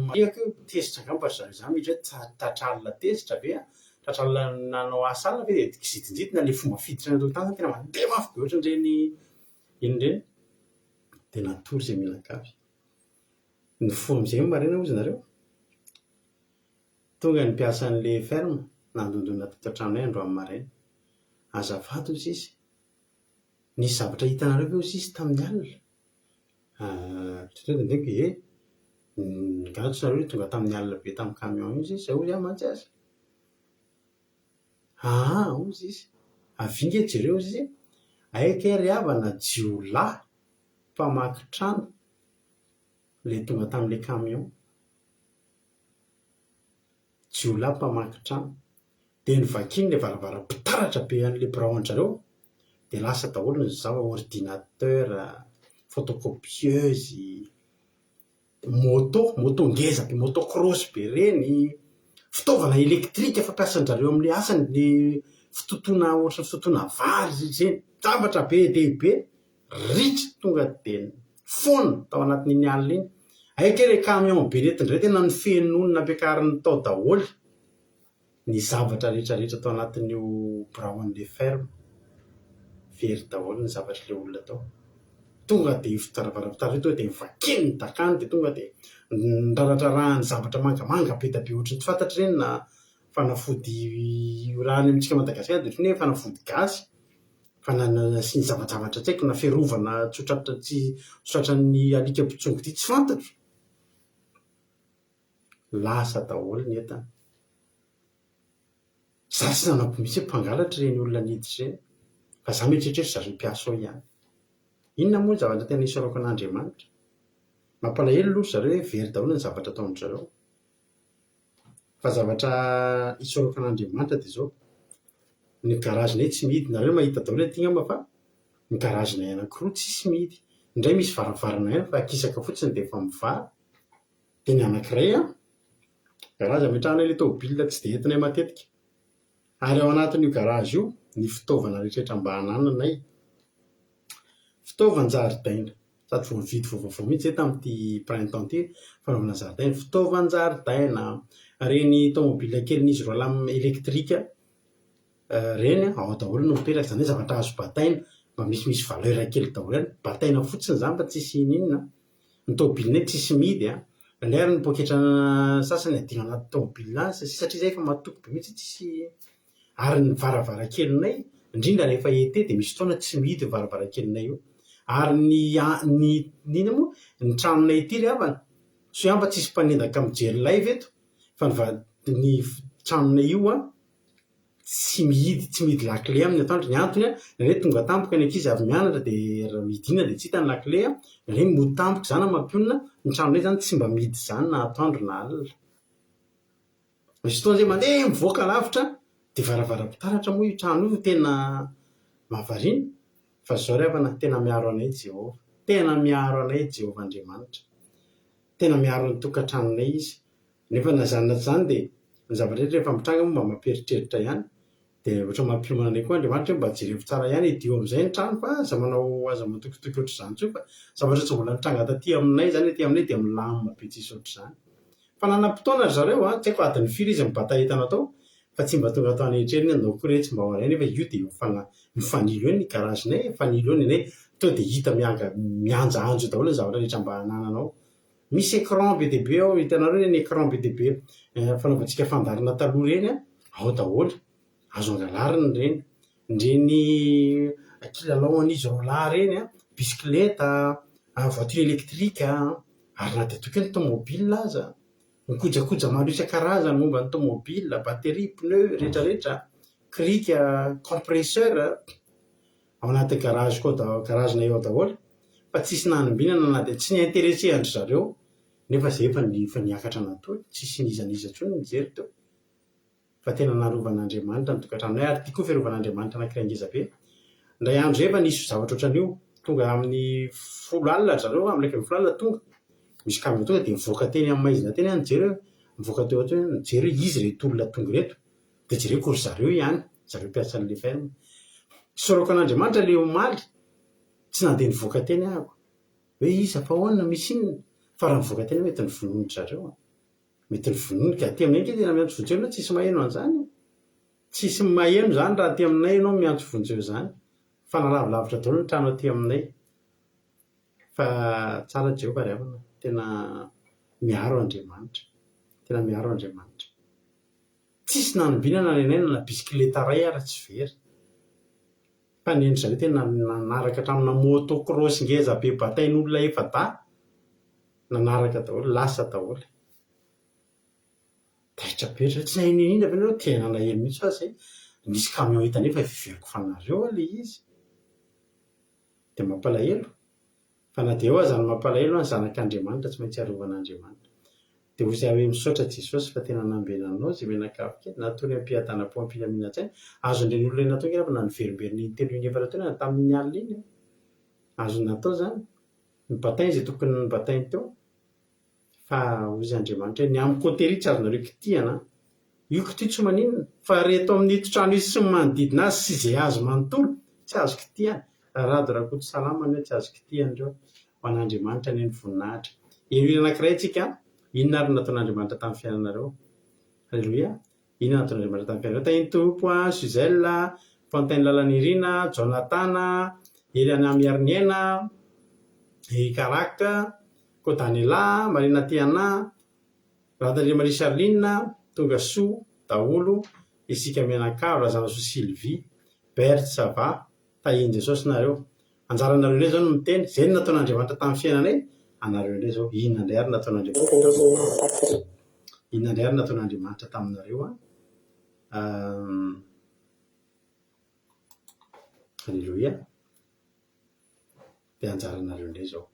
mariako tezitra angamba zareo zany mihitsy hoe tratralina tezitra ve a tratralina nanao asa alina ve dia kizitinjitona le fomba fiditra ny tokotany tena mandeha mafy be ohatran'ireny iny ireny dia natory izay mianakavy ny fo amin'izay marina ozy nareo tonga ny mpiasa an'le ferme nandondona tato-trano andro amin'ny maraina azafady ozy izy nisy zavatra hitanareo ve ozy izy tamin'ny alina tndeko gatsy nareo tonga tamin'ny alina be tamin'ny camion izy zay ozy a mantsy azy ozy izy avinga jereo ozy izy aika ry havana jiolahy mpamaky trano le tonga tamin'le camion jiolahy mpamaky trano dia nyvakiny le varavara-pitaratra be an'le braondrareo dia lasa daholo ny zava ordinateur photocopieuse moto ngeza be moto cross be reny fitaovana elektrika fampiasan-drareo amin'le asany le fitotoana ohatry fitotoana vary zeny zavatra be dehibe ritra tonga dia fona tao anatin'iny alina iny aika re camion be netindray tena ny fenonina ampiakariny tao daholo ny zavatra rehetrarehetra tao anatin'io braon'le ferme very daholo ny zavatra le olona tao tonga dia fitaravara-pitaratra tonga dia mivakiny ny dakany dia tonga dia ndraratrarahany zavatra mangamanga be da be ohatry ny tsy fantatra ireny na fanafody raha ny amintsika Madagasikara dia ohatry ny hoe fanafody gasy sy ny zavajavatra tsy haiko na fiarovana tsotratra ny alika pitsongo ty tsy fantatro lasa daholo ny entana za tsy nanampo misy mpangalatra ireny olona niditra ireny fa za mieritreritra zareo mpiasa ao ihany inona moa ny zavatra tena hisorako an'Andriamanitra mampalahelo aloha zareo hoe very daholo ny zavatra ataon-dry zareo fa zavatra hisorako an'Andriamanitra dia zao ny garazina tsy mihidy nareo mahita daholo ty ngamba fa ny garazina anankiroa tsisy mihidy indray misy varavarana ihany fa akisaka fotsiny dia efa mivary dia ny anankiray garazy ametrahana ilay tômôbilina tsy dia entinay matetika ary ao anatin'io garazy io ny fitaovana rehetrarehetra mba hanananay fitaovan-jaridaina sady voavidy vaovao mihitsy zay tamin'ity printemps ty fanaovana zaridaina fitaovan-jaridaina reny tômôbilina kelynizy roa lamy elektrika reny ao daholo no mipetraka izany hoe zavatra azo bataina mba misimisy valeur kely daholo any bataina fotsiny zany fa tsisy ininona ny tômôbilinay tsisy mihidy lay ary ny poketra sasany adina anaty tômôbilina satria zay efa matoky be mihitsy tsisy ary ny varavarakelinay indrindra rehefa ete dia misy fotoana tsy mihidy ny varavarakelinay io ary nina moa ny tranonay ity ry havana so ihany fa tsisy mpanendaka mijery live eto fa ny tranonay io tsy mihidy lakile amin'ny atoandro ny antony re tonga tampoka ny ankizy avy mianatra dia midina dia tsy hita ny lakile re motampoka zany mampionina ny tranonay zany tsy mba mihidy zany na atoandro na alina misy fotoana zay mandeha mivoaka lavitra dia varavara-pitaratra moa io trano io tena mahavariana fa zao ry havana tena miaro anay Jehovah tena miaro anay Jehovah Andriamanitra tena miaro ny tokantranonay izy nefa nazanona zany dia ny zavatra rehetra rehefa mitranga moa mba mamperitreritra ihany dia ohatra mampiomana anay koa Andriamanitra mba jerevy tsara ihany idio amin'izay ny trano fa aza manao aza matokitoky ohatr' izany tsoa fa zavatra tsy mbola nitranga taty aminay zany ety aminay dia milamina be tsisy ohatr' izany fa nanam-potoana ry zareo tsy haiko adiny firy izy mibata entana tao fa tsy mba tonga tao anehitreriny andao koa tsy mba ao aray nefa io dia mifanilo eny ny garazinay mifanilo eny anay to dia hita mianja anjo daholo ny zavatra rehetra mba hanananao misy écran be dehibe ao hitanareo ny écran be dehibe fanaovantsika fandarina taloha reny ao daholo azo angalariny reny ndreny kilalao an'izy rola reny bisikileta voiture électrique ary na dia toky ny tômôbilina aza mikojakoja maro isan-karazany momba ny tômôbilina batterie pneu rehetrarehetra crique compresseur ao anaty garage koa garazina eo daholo fa tsisy nanomimbinana na dia tsy niinteresse andry zareo nefa zay efa niakatra natory tsisy nizaniza tsony nijery teo fa tena narovan'Andriamanitra ny tokantranonay ary tia koa fiarovan'Andriamanitra anankiray ngezabe ndray andro efa nisy zavatra ohatran'io tonga amin'ny 10 alina zareo amin'ny 10 alina tonga misy kamo tonga dia mivoaka teny amin'ny maizina teny any jery mivoaka teo ohatra hoe jery izy reto olona tonga reto dia jereko ry zareo ihany zareo mpiasa an'le ferme soroko an'Andriamanitra le omaly tsy nandeha nivoaka teny ahako hoe iza fa ahoana misy inona fa raha mivoaka teny mety ny vonono zareo mety ny vonono ka aty aminay tena miantso vonjeo na tsisy maheno an'izany tsisy maheno zany raha aty aminay ianao miantso vonjeo zany fa nalavilavitra daholo ny trano aty aminay fa tsara Jehova ry havana tena miaro Andriamanitra tena miaro Andriamanitra tsisy nanombiana na nenay na bisikileta ray ara tsy very fa ny endry zareo tena nanaraka hatramina moto cross ngeza be batain'olona efa da nanaraka daholo lasa daholo taitra petra tsy nahinina fa nareo tena naheno mihitsy fa zay misy camion hita nefa fiveriko fanareo le izy dia mampalahelo fa na dia eo aza ny mampalahelo ny zanak'Andriamanitra tsy maintsy arovan'Andriamanitra dia ho izay hoe misaotra Jesosy fa tena nambenanao zay menakavy kely natony ampiadanam-po ampilaminatsaina azon'ireny olona iny natao ngamba na niverimberiny iny telo iny efatra teo na tamin'ny alina iny azony natao zany ny batainy izay tokony ny batainy teo fa hozy Andriamanitra ny amin'ny côté tsy azonareo kitihana io kity tsy maninona fa reto amin'ny trano izy sy manodidina azy sy izay azo manontolo tsy azo kitihana rado rakoto salamana hoe tsy azo kitihana ireo ho an'Andriamanitra ny voninahitra eny anankiray tsika inona ary nataon'Andriamanitra tamin'ny fiainanareo halleloia inona nataon'Andriamanitra tamin'ny fiainanareo tahiny tompo Suzelle Fontaine Lalanirina Jonatana Eliana Miarniena Karaka Kodanela Marina Tiana Radandria Marie Charline Tongasoa daholo isika mianakavy razana soa Sylvie Berthe Sava tahiny Jesosy nareo anjaranareo indray zao no miteny zay no nataon'Andriamanitra tamin'ny fiainanay anareo indray zao inona indray ary nataon'Andriamanitra inona indray ary nataon'Andriamanitra taminareo halleloia dia anjaranareo indray zao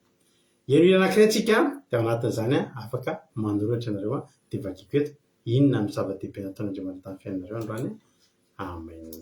eno anankiray tsika dia anatin'izany afaka manoratra anareo dia vakiko eto inona amin'ny zava-dehibe nataon'Andriamanitra tamin'ny fiainanareo androany amen.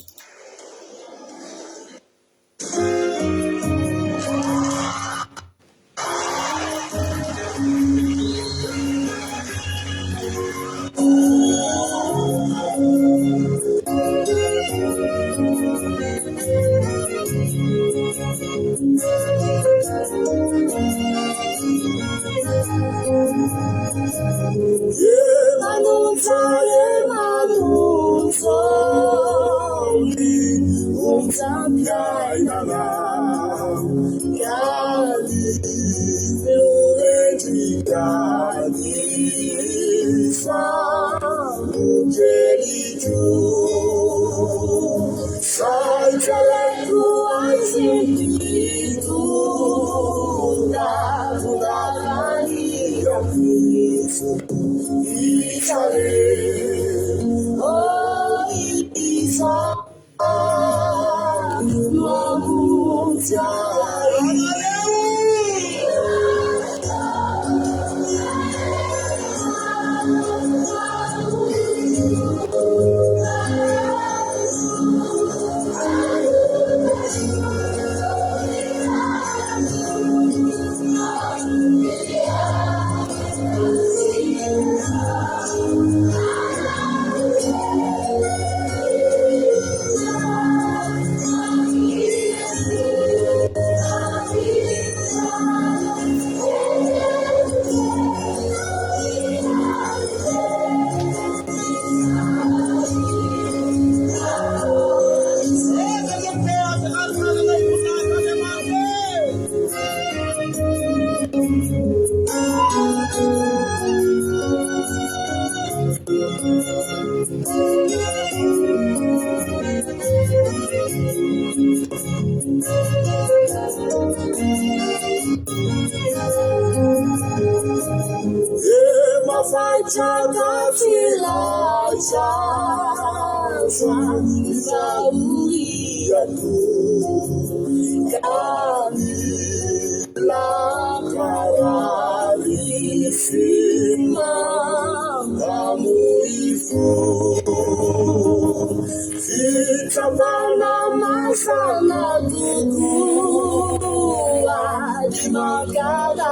Magada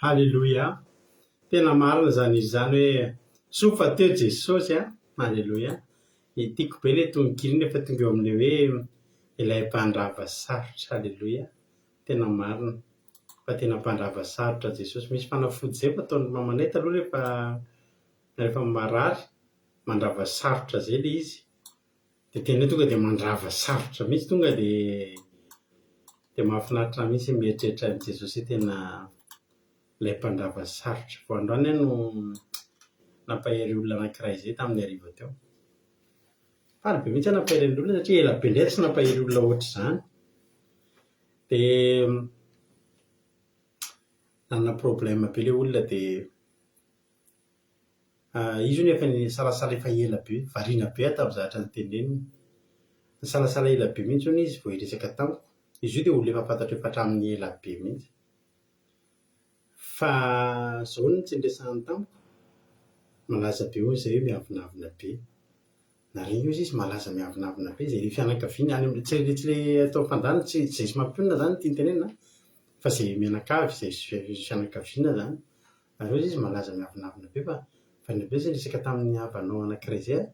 Halleloia. Tena marina zany izy zany hoe sofa teo Jesosy a. Halleloia. Tiako be ilay tononkiriny efa tonga eo amin'ilay hoe ilay mpandrava sarotra. Halleloia. Tena marina fa tena mpandrava sarotra Jesosy. Misy fanafody zay fa ataon'ny mamanay taloha rehefa marary mandrava sarotra zay ilay izy. Dia tena hoe tonga dia mandrava sarotra mihitsy, tonga dia mahafinaritra mihitsy mieritreritra an'i Jesosy tena ilay mpandrava sarotra. Vao androany no nampahery olona anankiray izay tamin'ny hariva teo. Faly be mihitsy nampahery olona satria ela be indray tsy nampahery olona ohatr'izany. Dia nanana problème be ilay olona dia izy io nefa nisalasala efa ela be, variana be tamin'ny zavatra noteneniny. Nisalasala ela be mihitsy hono izy vao hiresaka tamiko. Izy io dia olona efa fantatra efa hatramin'ny ela be mihitsy. Fa izao no tsy ndresahany tamiko, malaza be hoy izay hoe miavonavona be. Nareo izy malaza miavonavona be, izay fianakaviana any tsy ilay atao fandanana, tsy izay sy mampionina zany tia tenenina, fa izay mianakavy, izay fianakaviana zany. Nareo izy malaza miavonavona be fa ny be izay resaka tamin'ny havanao anankiray izay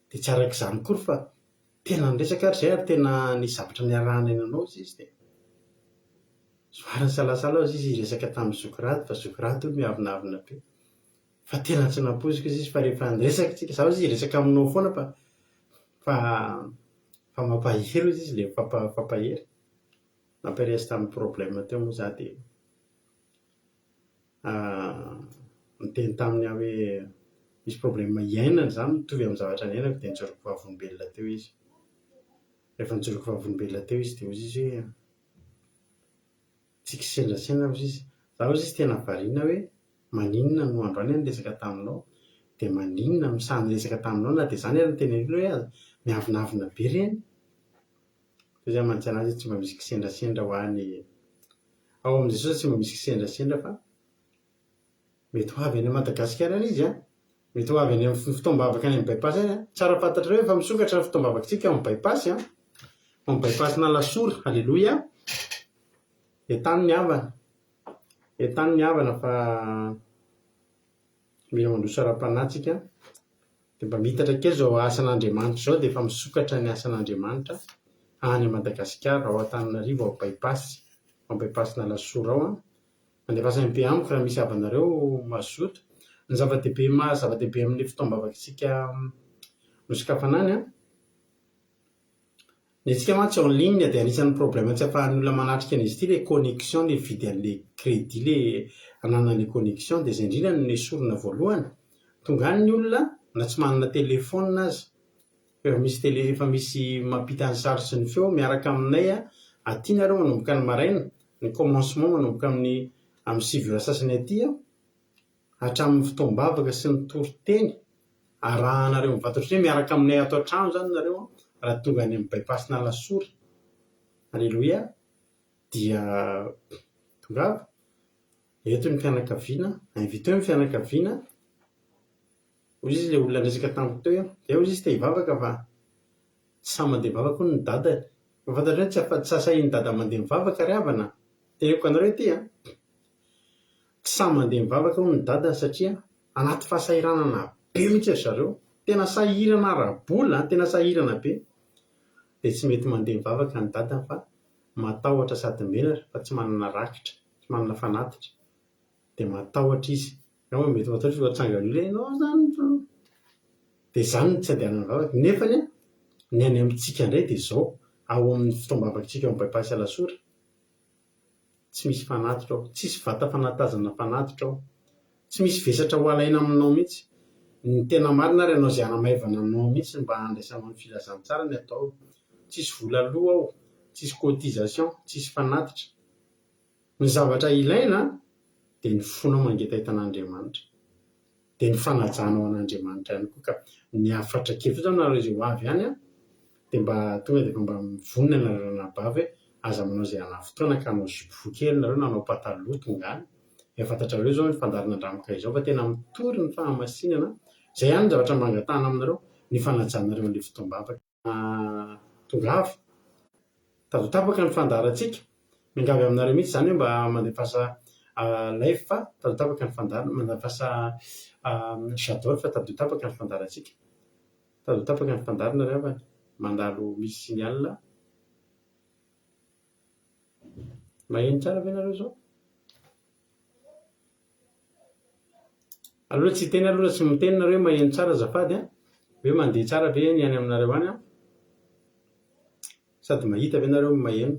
dia tsy arak'izany kory fa tena niresaka ary izay ary tena nisy zavatra niarahana eny anao izy dia somary nisalasala izy hiresaka tamin'ny zokiраty fa zokiраty io miavonavona be. Fa tena tsy nampoiziko izy fa rehefa niresaka tsika zaho izy hiresaka aminao foana fa mampahery izy ilay fampahery. Nampiresy tamin'ny problème teo moa za dia niteny taminy aho hoe misy problème iainana izany mitovy amin'ny zavatra niainako dia nijoroko vavolombelona teo izy. Rehefa nijoroko vavolombelona teo izy dia hoy izy hoe tsika sendrasendra hoy izy. Zaho hoy izy tena variana hoe maninona no androany niresaka taminao, dia maninona misaha niresaka taminao na dia izany ary nitenenilo hoe miavonavona be ireny. Fa izy amantsy anazy tsy mba misy kisendrasendra ho any ao amin'izay soa tsy mba misy kisendrasendra fa mety ho avy any Madagasikara izy a mety ho avy any amin'ny fitombavaka any amin'ny bypass any a tsara fantatra hoe fa misokatra ny fitombavakantsika amin'ny bypass a amin'ny bypass na lasora alleloia etany ny havana fa mila mandroso ara-panahytsika dia mba mitatra kely zao asan'Andriamanitra zao dia efa misokatra ny asan'Andriamanitra any Madagasikara ao Antananarivo ao bypass na lasora ao a andefasany be amiko raha misy avanareo mazoto ny zava-dehibe amin'ny fitombavakantsika nosokafanany a ny antsika mantsy en ligne dia anisan'ny problème tsy ahafahan'ny olona manatrika an'izy ity le connexion le vidy an'le crédit le ananan'le connexion dia izay indrindra no esorina voalohany tonga any ny olona na tsy manana telefona azy efa misy mampita ny sary sy ny feo miaraka aminay a aty nareo manomboka ny maraina ny commencement manomboka amin'ny 6 sasany aty a hatramin'ny fitombavaka sy ny toriteny arahanareo mivatotra hoe miaraka aminay ato an-trano zany nareo raha tonga any amin'ny bypass na lasora alleloia dia tongava eto ny fianakaviana invité ny fianakaviana hoy izy le olona resaka tamiko teo dia hoy izy te hivavaka fa tsy sa mandeha mivavaka hono ny dadany fantatra hoe tsy asahiny dada mandeha mivavaka ry havana teneko anareo ty a tsy sa mandeha mivavaka hono ny dadany satria anaty fahasahiranana be mihitsy ry zareo tena sahirana arabola tena sahirana be dia tsy mety mandeha mivavaka ny dadany fa matahotra sady menatra fa tsy manana rakitra tsy manana fanatitra dia matahotra izy mety matahotra atsangan'olona ianao zany dia zany tsy andehanana mivavaka nefany a ny any amintsika indray dia izao ao amin'ny fitombavakantsika ao amin'ny bypass lasora tsy misy fanatitra ao tsisy vata fanatazana fanatitra ao tsy misy vesatra ho alaina aminao mihitsy ny tena marina ary ianao izay hanamaivana anao mihitsy mba handraisana amin'ny filazantsara ny atao tsisy vola loha ao tsisy cotisation tsisy fanatitra ny zavatra ilaina dia ny fonao mangeta hitan'Andriamanitra dia ny fanajanao an'Andriamanitra ihany koa ka ny afatra kely fotsiny nareo izay ho avy ihany a dia mba tonga dia mba mivonona ny anarana-bavy aza manao izay anafotoana ka hanao zipo kely nareo nanao pataloha tonga any efa fantatrareo zao ny fandarina andramoka izao fa tena mitory ny fahamasinana izay ihany ny zavatra mangatahana aminareo ny fanajanareo an'ilay fitombavaka tongava tadotapaka ny fandarantsika mingavy aminareo mihitsy zany hoe mba mandefasa live fa tadotapaka ny fandarana mandefasa j'adore fa tadotapaka ny fandarantsika tadotapaka ny fandarana ry havana mandalo misy signal maheno tsara ve nareo zao aloha tsy teny aloha tsy miteny nareo hoe maheno tsara azafady a hoe mandeha tsara ve ny any aminareo any a sady mahita ve nareo maheno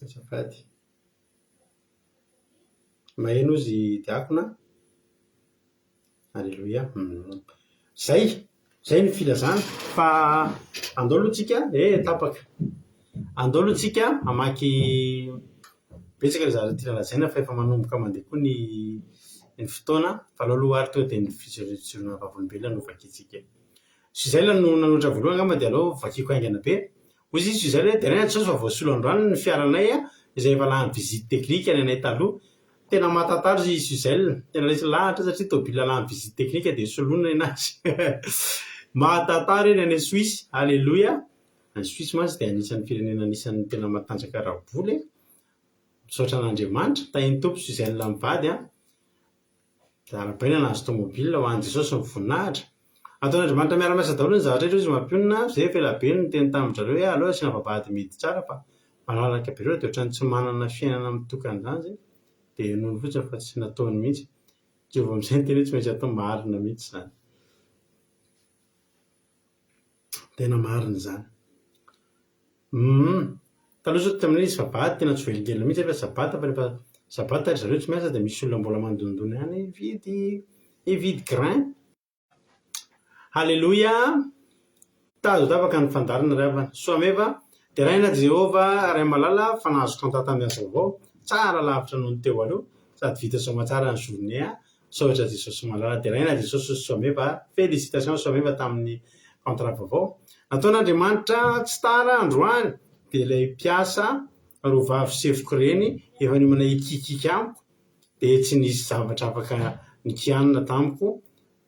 azafady maheno izy diakona alleloia zay ny filazana fa andao aloha tsika tapaka andao aloha tsika amaky betsaka zara tia lalazaina fa efa manomboka mandeha koa ny fotoana fa aloha ary tonga dia ny fijorona vavolombelona no vakitsika Suzay no nanotra voalohany angamba dia aleo vakiko aingana be hoy izy Suzay hoe dia raha tsy fa voasolo androany ny fiaranay a izay efa lany visite teknika ny anay taloha tena mahatantara izy Suzay tena lesy lahatra satria tôbila lany visite teknika dia soloina enazy mahatantara eny any Suisse alleloia ny Suisse mantsy dia anisan'ny firenena anisan'ny tena matanjaka raboly misaotra an'Andriamanitra tahiny tompo Suzay la mivady a zarabaina nahazo tômôbila ho an'i Jesosy ny voninahitra ataon'Andriamanitra miara-miasa daholo ny zavatra rehetra izy mampionina izay efa elabe no teny tamin-drareo hoe aleo asiana vavahady mety tsara fa malalaka be ireo dia ohatrany tsy manana fiainana mitokana izany zay dia noho ny fotsiny fa tsy nataony mihitsy Jehovah amin'izay ny teny hoe tsy maintsy atao marina mihitsy izany tena marina izany taloha zao tamin'ilay izy vavahady tena tsy velongelina mihitsy efa sabata fa rehefa sabata ry zareo tsy miasa dia misy olona mbola mandondona ihany hividy grain halleloia tadotapaka ny fandarina ry havana soameva dia raina Jehovah ray malala fa nahazo tantatany azy avao tsara lavitra noho ny teo aloha sady vita soamatsara ny journée a saotra Jesosy malala dia raina Jesosy soameva félicitations soameva tamin'ny contrat vaovao nataon'Andriamanitra tsy tara androany dia ilay mpiasa ro vavy sefoko reny efa niomana ikikika amiko dia tsy nisy zavatra afaka nikianina tamiko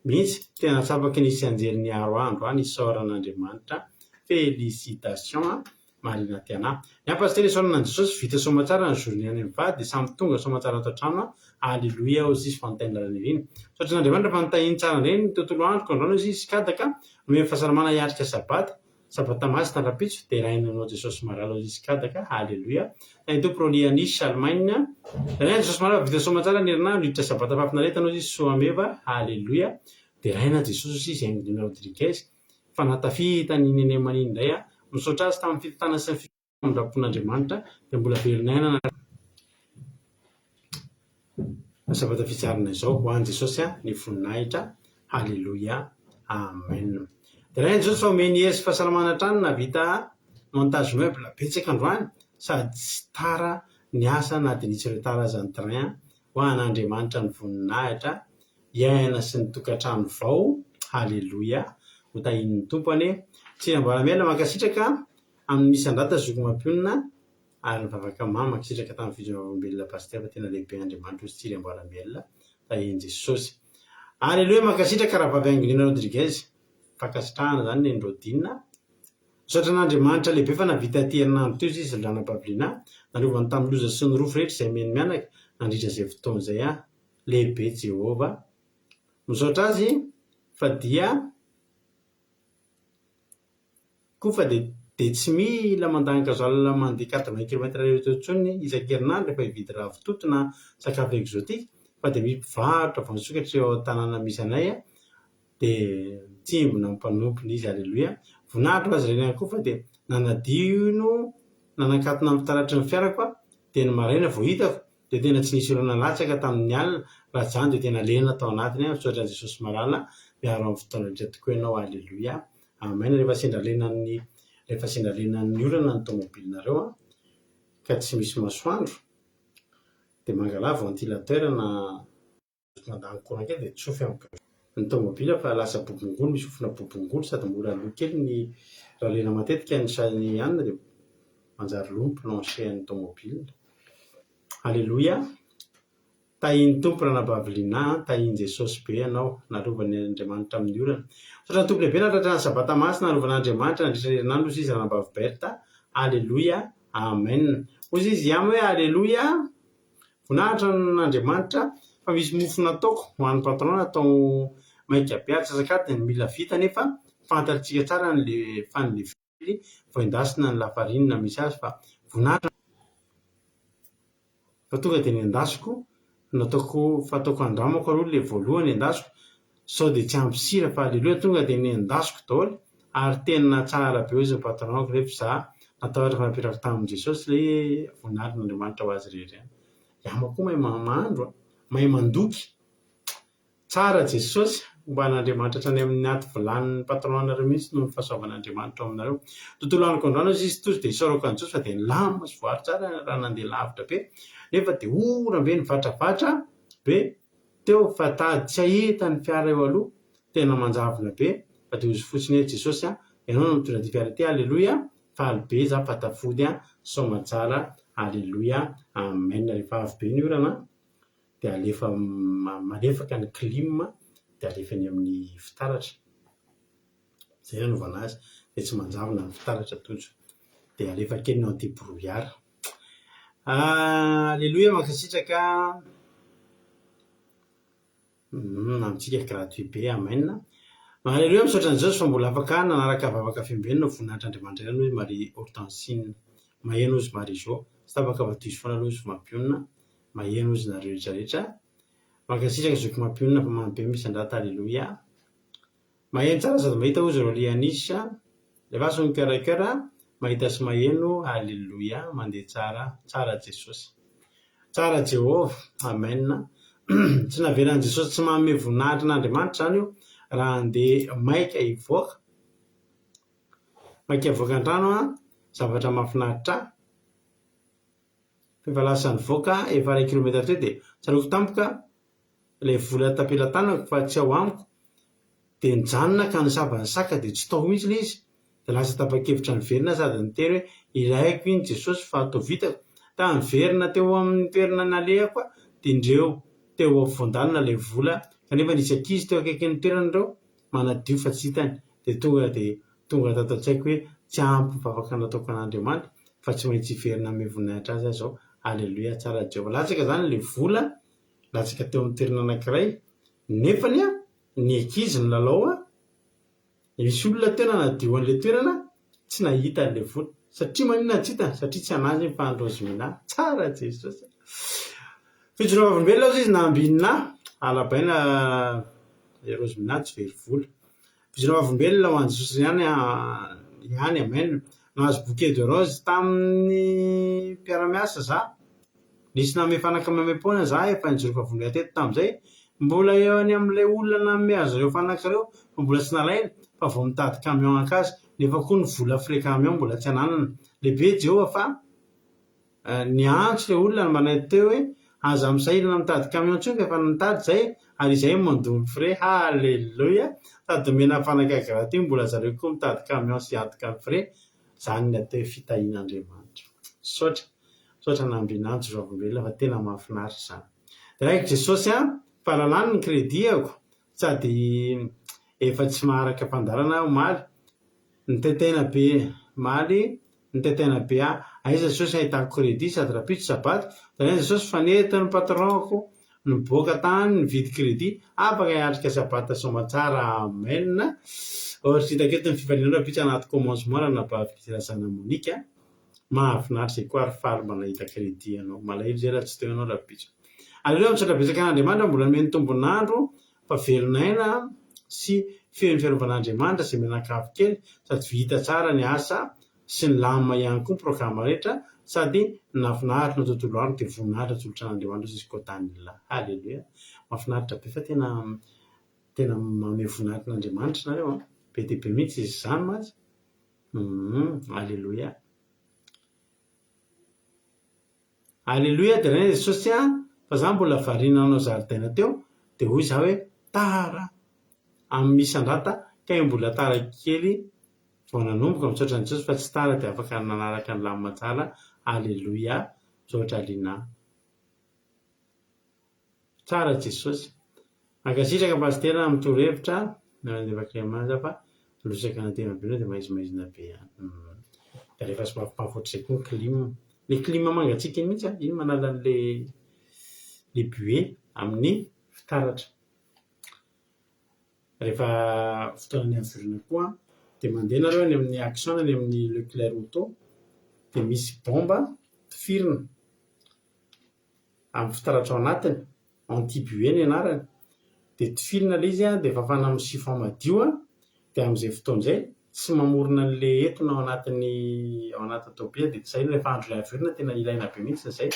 mihitsy. Tena tsy afaka nisy anjely ny andro isaoran'Andriamanitra. Félicitations Marina Tiana. Ny apastely isaorana ny Jesosy vita somatsara ny journée any mivady dia samy tonga somatsara ato an-trano. Alleluia ozy izy fantaina raniriny. Sotry n'Andriamanitra fa nitahiny tsara ireny ny tontolo andro androany izy iskadaka nomeny fahasalamana hiatrika sabata masy tandrapitso dia rainanao Jesosy marala ozy iskadaka. Alleluia. Ny tompo rolianisy Allemagne. Raina Jesosy marala vita somatsara ny herinandro hiditra sabata fampinaretana ozy izy soameva. Alleluia. Dia raina Jesosy izy Ainglina Rodriguez fa natafita ny nene maniny indray misaotra azy tamin'ny fitantana sy ny fitondrapon'Andriamanitra dia mbola velon'ainana sabata fitsarana izao ho an'i Jesosy ny voninahitra. Alleluia. Amen. Dia raina Jesosy fa omeny hery sy fahasalamana hatrany navita montage meuble betsaka androany sady tsy tara ny asa na dia nisy ireo tarazany train ho an'Andriamanitra ny voninahitra iaina sy ny tokantrano vao. Alleluia. Ho tahin'ny tompony tsy namboaramiela mankasitraka amin'ny misy andrata zoko mampionina ary nivavaka mama mankasitraka tamin'ny fijombelona paster fa tena lehibe Andriamanitra ozy tsy namboaramiela tahin'i Jesosy. Alleluia. Mankasitraka raha vavy Ainglina Rodriguez fankasitrahana zany ny Androdina. Misaotra n'Andriamanitra lehibe fa navita ty herinandro teo izy Lana Pavlina nanovany tamin'ny loza sy ny rofo rehetra izay meny mianaka nandritra izay fotoana izay lehibe Jehova. Misaotra azy fa dia koa fa dia tsy mila mandany gazoil mandeha 80 km intsony isan-kerinandro rehefa hividy ravitoto na sakafo egzotika fa dia mipivarotra voantsokatra eo an-tanàna misy anay dia tsimbona mpanompony izy. Alleluia. Voninahitra azy ireny ihany koa fa dia nanadino nanakatona amin'ny fitaratry ny fiarako dia ny maraina vao hitako dia tena tsy nisy ireo nalatsaka tamin'ny alina raha zany dia tena lena tao anatiny misaotra an'i Jesosy marala miaro amin'ny fotoana rehetra tokoa ianao. Alleluia. Amen. Rehefa sendralenan'ny olana ny tomobilinareo ka tsy misy masoandro dia mangalava ventilateur na mandany courant kely dia tsofa amiko ny tomobila fa lasa bobongolo misy ofina bobongolo sady mora loha kely ny raha lena matetika ny sany anina dia manjary loha ny plancher ny tomobile. Alleluia. Tahin'ny tompo Rana Pavlina, tahin'i Jesosy be ianao narovany Andriamanitra amin'ny olana. Misaotra ny tompo lehibe natratrany sabata masina narovan'Andriamanitra nandritra herinandro ozy izy Rana Baviberta. Alleluia. Amen. Ozy izy ihany hoe alleluia. Voninahitra n'Andriamanitra fa misy mofo nataoko ho an'ny patron natao maika be atsasakadiny mila vita nefa fantatritsika tsara ny fanilefely vao endasina ny lafarinina misy azy fa voninahitra fa tonga dia nendasiko fataoko andramako aloha le voalohany endasiko sao dia tsy ampy sira fa alleluia tonga dia nendasiko daholo ary tena tsara be ozy patronako rehefa za natao ohatra fa napetraka tamin'i Jesosy le voninahitra n'Andriamanitra ho azy rehetra. Iama koa mahay mahandro mahay mandoky tsara Jesosy mba an'Andriamanitra hatrany amin'ny aty vilanin'ny patronareo mihitsy no ny fahasoavan'Andriamanitra ao aminareo. Tontolo androko androany izy tozy dia isaorako an'i Jesosy fa dia lamina sy voary tsara raha nandeha lavitra be nefa dia ora be nivatra be teo fa tady tsy ahita ny fiara eo aloha tena manjavona be fa dia ozy fotsiny eto Jesosy ianao no mitondra ty fiara ty. Alleluia. Faly be za fatafody somatsara. Alleluia. Amen. Rehefa avy be ny orana dia alefa malefaka ny clim dia alefany amin'ny fitaratra izay nanovana azy dia tsy manjavona ny fitaratra tojo dia alefa kely ny anti-brouillard. Alleluia. Mankasitraka amintsika gratuit be. Amen. Alleluia. Misaotra an'i Jesosy fa mbola afaka nanaraka vavaka fiambenona voninahitran'Andriamanitra ihany ozy Marie Hortensine maheno ozy Marie Jo sy tapaka vatoizy foana aloha ozy mampionina maheno ozy nareo rehetrarehetra. Mankasitraka zoky mampionina fa mamy be misy andrata. Alleluia. Maheno tsara sady mahita ozy rolianisy rehefa so ny cœur mahita sy maheno. Alleluia. Mandeha tsara Jesosy tsara Jehova. Amen. Tsy naveran'i Jesosy tsy manome voninahitra n'Andriamanitra zany io raha andeha maika hivoaka an-trano zavatra mahafinaritra fa lasa nivoaka efa 1 kilometatra teo dia tsaloko tampoka ilay vola tapelan-tanako fa tsy ao amiko dia nijanona ka nisava ny saka dia tsy tao mihitsy ilay izy dia lasa tapa-kevitra ny verina sady nitery hoe ilaiko iny Jesosy fa atao vitako miverina teo amin'ny toerana nalehako dia indreo teo voandalina ilay vola kanefa nisy ankizy teo akaikin'ny toerana ireo manadio fa tsy hitany dia tonga tato an-tsaiko hoe tsy ampy ny vavaka nataoko an'Andriamanitra fa tsy maintsy hiverina amin'ny voninahitra azy zao. Aleloia, tsara Jehova. Latsaka zany ilay vola latsaka teo amin'ny toerana anankiray nefany ny ankizy ny lalao misy olona tena nadio an'ilay toerana tsy nahita an'ilay vola satria maninona tsy hitany satria tsy anazy ny fandrozimina. Tsara Jesosy. Fijoroana olombelona izy nambinina alabaina rozimina tsy very vola. Fijoroana olombelona ho an'i Jesosy ihany amen. Nahazo bouquet de rose tamin'ny mpiara-miasa za nisy name fanaka mamepona za efa nijoroka vola teto tamin'izay mbola eo any amin'ilay olona nanome azy ireo fanaka ireo fa mbola tsy nalaina fa vao mitady camion ankazy nefa koa ny vola frais camion mbola tsy ananana. Lehibe Jehova fa niantso ilay olona manay teo hoe aza misahirana mitady camion tsony efa nitady zay ary izay mandomy frais. Halleluia, sady mena fanaka gratis mbola zareo koa mitady camion sy antoka frais. Zany ny atao fitahin'Andriamanitra. Sotra nambinanjo zavavelona fa tena mahafinaritra zany. Raiky Jesosy fahalalany ny krediako sady efa tsy maharaka fandarana omaly nitetena be maly nitetena be aiza Jesosy ahitako kredi sady rapitso sabaty zany Jesosy fanetiny patronko niboaka tany nividy kredi afaka hiatrika sabata somatsara. Amen. Ohatra hitako eto ny fifaliana rapitso anaty commencement nabavikirazana Monika mahafinaritra zay koa ary faly manahita kredi ianao malahelo zay raha tsy teo ianao rapitso. Aleloia, misaotra betsaka an'Andriamanitra mbola nomeny tombonandro fa velonaina sy feon'ny fiarovan'Andriamanitra izay menakavy kely sady vita tsara ny asa sy ny lamina ihany koa ny programa rehetra sady nafinaritra ny tontolo andro dia voninahitra tsolotra an'Andriamanitra jusk'au tany lahy. Aleloia, mahafinaritra be fa tena manome voninahitra n'Andriamanitra nareo be dia be mihitsy izy izany mantsy. Aleloia. Aleloia, dia reny Jesosy fa za mbola variana anao zaridaina teo dia hoy za hoe tara amin'ny misan-drata kay mbola tara kely vao nanomboka misaotra ny Jesosy fa tsy tara dia afaka nanaraka ny lamina tsara. Aleloia, misaotra lina tsara Jesosy. Ankasitraka pastera amin'ny torohevitra evakemaza fa losaka natena be dia maizimaizina be dia rehefa sy mampavoatra koa ny klima. Le klima mangatsika mihitsy iny manala le buée amin'ny fitaratra. Rehefa fotoanany avorina koa dia mandeha nareo any amin'ny Action any amin'ny Leclerc Auto dia misy bomba tifirina amin'ny fitaratra ao anatiny anti-buée ny anarany dia tifirina ilay izy dia fafana amin'ny chiffon madio dia amin'izay fotoan'izay tsy mamorona an'ilay entona ao anaty tobia dia zay rehefa andro ilay avorina tena ilaina be mihitsy izay.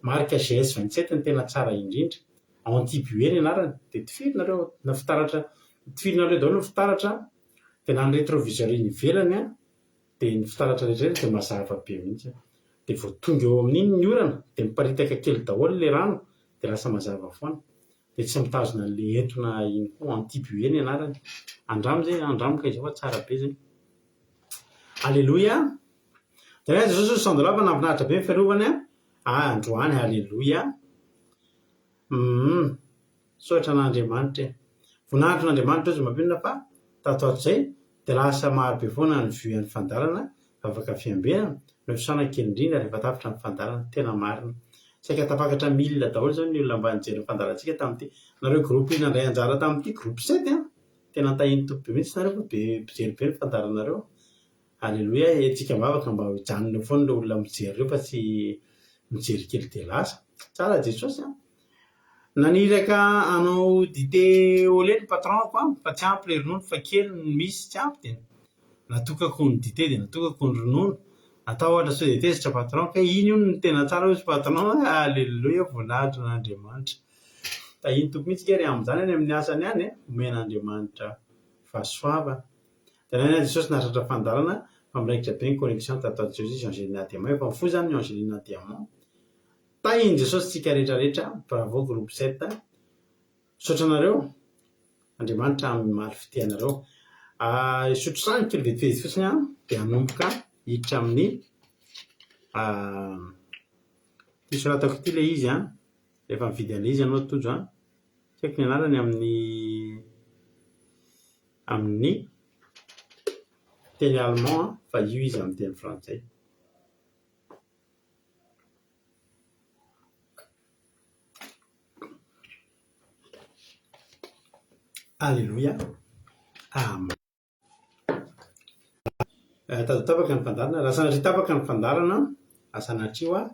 Marika GS27 ny tena tsara indrindra anti-buée ny anarany dia tifirinareo na fitaratra tifirinareo daholo ny fitaratra dia na ny rétroviseur iny ivelany dia ny fitaratra rehetra dia mazava be mihitsy dia vao tonga eo amin'iny ny orana dia miparitaka kely daholo ilay rano dia lasa mazava foana dia tsy mitazona an'ilay entona iny koa anti-buée ny anarany. Andramoka izy fa tsara be zay. Aleloia. Dia Jesosy sandolava nampinaritra be ny fiarovany androany. Aleloia. Sotra n'Andriamanitra. Voninahitro n'Andriamanitra izy mampinona fa tato zay dia lasa marobe foana ny vy an'ny fandarana afaka fiambena no fisaona kely indrindra rehefa tafitra ny fandarana tena marina. Saika tafakatra 1000 daholo zao ny olona mba nijery ny fandarantsika tamin'ity. Nareo groupe nandray anjara tamin'ity groupe 7 tena tahiny tompo be mihitsy nareo fa be mijery be ny fandaranareo. Aleloia, etsika mavaka mba hijanona foana ilay olona mijery ireo fa tsy mijery kely dia lasa. Tsara Jesosy. Naniraka anao dité au lait ny patronko fa tsy ampy ilay ronono fa kely ny misy tsy ampy dia natokako ny dité dia natokako ny ronono. Atao ohatra sao dia tezitra patron ka iny io ny tena tsara hozy patron. Aleloia, voninahitra n'Andriamanitra. Tahiny tompo mihitsy kely amin'izany any amin'ny asany any omen'Andriamanitra fahasoavana. Dia nana Jesosy nahatratra fandarana fa miraikitra be ny connexion tato Jesosy Angelina Diamant efa mifoha zany ny Angelina Diamant. Tahiny Jesosy tsika rehetrarehetra. Bravo groupe 7. Sotra anareo Andriamanitra mahaly fitehanareo. Sotro sany kely vetivety fotsiny dia hanomboka hiditra amin'ny isoratako ity le izy a rehefa mividy an'le izy ianao tojo a tsy haiko ny anarany amin'ny teny allemand fa io izy amin'ny teny frantsay. Alléluia. Amen. Tapaka ny fandarana raha sanatria tapaka ny fandarana asanatrio a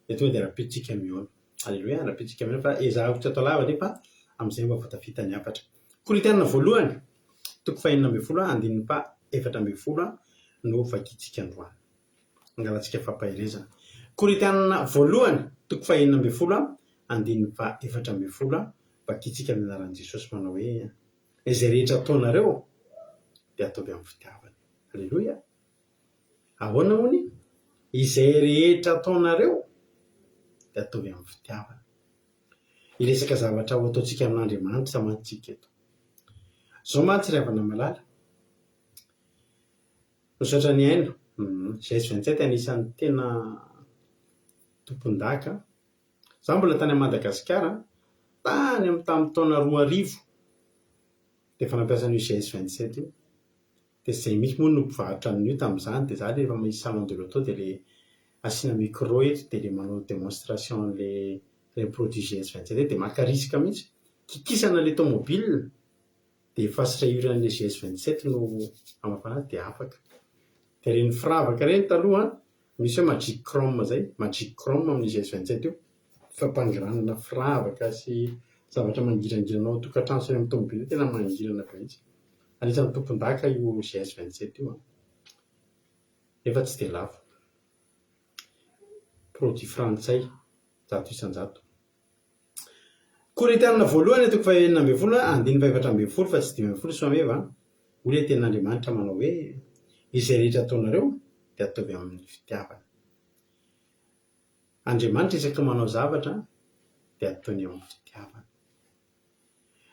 dia tonga dia raha-pitsika mihoana. Alléluia. Raha-pitsika mihoana fa ezahako tsy atao lava nefa amin'izay mba voatafita ny hafatra. Korintena voalohany 4:4 no vakitsika androany. Angalantsika fampahirezana. Korintena voalohany 4:4 vakitsika amin'ny anaran'i Jesosy manao hoe izay rehetra ataonareo dia ataovy amin'ny fitiavana. Alléluia. Ahoana hony? Izay rehetra ataonareo dia ataovy amin'ny fitiavana. Iresaka zavatra ho ataontsika amin'Andriamanitra mantsika eto. Zao mantsy ry havana malala. Misaotra ny aina. Jesy 27 anisan'ny tena tompon-daka. Zaho mbola tany Madagasikara tany amin'ny tamin'ny taona 2000 dia efa nampiasa an'io Jesy 27 io. Dia izay misy moa no mpivarotra an'io tamin'izany dia zaho rehefa misy salon de l'auto dia le asiana micro eto dia le manao démonstration le produit Jesy 27 dia maka risika mihitsy kikisana le tomobile dia fasitra iran'le Jesy 27 no amafana dia afaka. Dia reny firavaka reny taloha misy hoe magic chrome zay, magic chrome amin'ny Jesy 27 io fampangiranana firavaka sy zavatra mangirangirana ao tokantrano sy amin'ny tomobile tena mangirana be mihitsy. Anisan'ny tompon-daka io Jesy 27 io efa tsy dia lafo. Produit frantsay 100%. Korintena voalohany 4:4 fa tsy 12 someva ole tenin'Andriamanitra manao hoe izay rehetra ataonareo dia ataovy amin'ny fitiavana. Andriamanitra isaky manao zavatra dia ataony amin'ny fitiavana.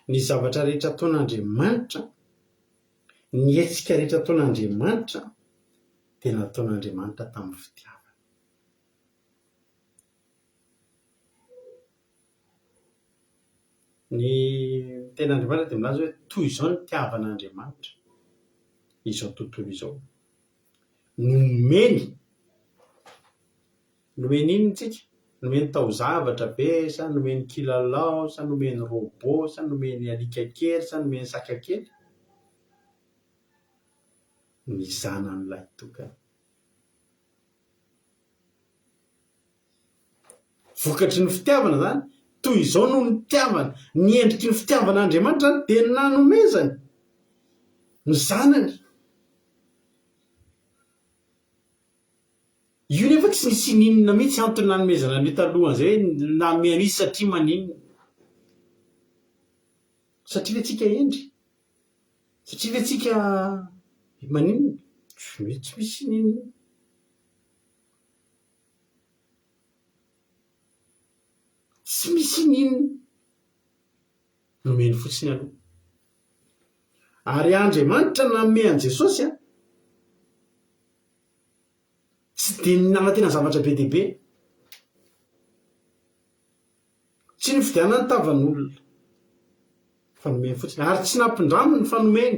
Ny zavatra rehetra ataon'Andriamanitra, ny hetsika rehetra ataon'Andriamanitra dia nataon'Andriamanitra tamin'ny fitiavana. Ny ten'Andriamanitra dia milaza hoe toy izao ny tiavan'Andriamanitra izao tontolo izao. Nomeny iny tsika, nomeny taozavatra be, sa nomeny kilalao, sa nomeny robot, sa nomeny alika kely, sa nomeny saka kely. Mizana an'ilay tokana. Vokatry ny fitiavana zany, toy izao no ny fitiavana, ny endriky ny fitiavan'Andriamanitra dia nanomezany ny zanany. Io nefa tsy nisy ninona mihitsy antony nanomezana ny taloha izay nanome an'izy satria maninona. Satria le tsika endry, satria le tsika maninona, tsy misy ninona. Tsy misy ninona, nomeny fotsiny aloha. Ary Andriamanitra nanome an' Jesosy tsy dia nanantena zavatra be dia be. Tsy ny fidianana ny tavan'olona fa nomeny fotsiny, ary tsy nampindraminy fa nomeny.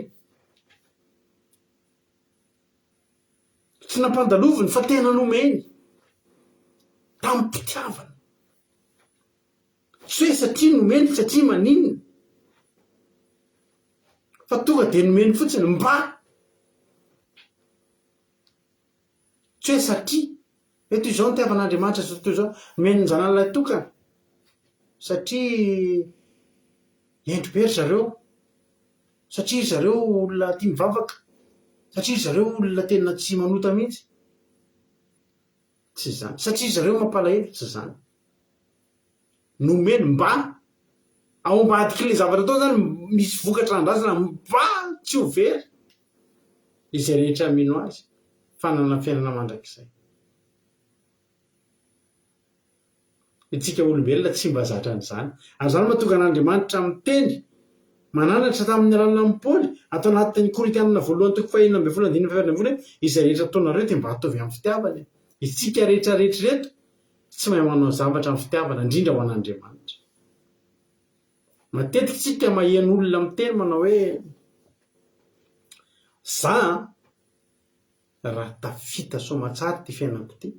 Tsy nampandaloviny fa tena nomeny tamin'ny mpitiavana. Tsy hoe satria nomeny satria maninona, fa tonga dia nomeny fotsiny mba. Tsy hoe satria hoe toy izao ny tiavan'Andriamanitra zao toy izao nomeny ny zanan'ilay tokana satria endry be ry zareo, satria zareo olona tia mivavaka, satria zareo olona tena tsy manota mihitsy. Tsy izany. Satria zareo mampalahelo, tsy izany. Nomeny mba ao ambadiky le zavatra atao zany misy vokatra andrazana mba tsy ho very izay rehetra mino azy fanana fiainana mandrakizay. Itsika olombelona tsy mba zatra an'izany. Ary izany mahatonga an'Andriamanitra miteny mananatra tamin'ny alalan'i Paoly ato anatin'ny Korintena voalohany 4:4 izay rehetra ataonareo dia mba ataovy amin'ny fitiavana. Itsika rehetra rehetra reto tsy mahay manao zavatra amin'ny fitiavana indrindra ho an'Andriamanitra. Matetika tsika maheno olona miteny manao hoe za raha tafita soamatsara ty fiainako ty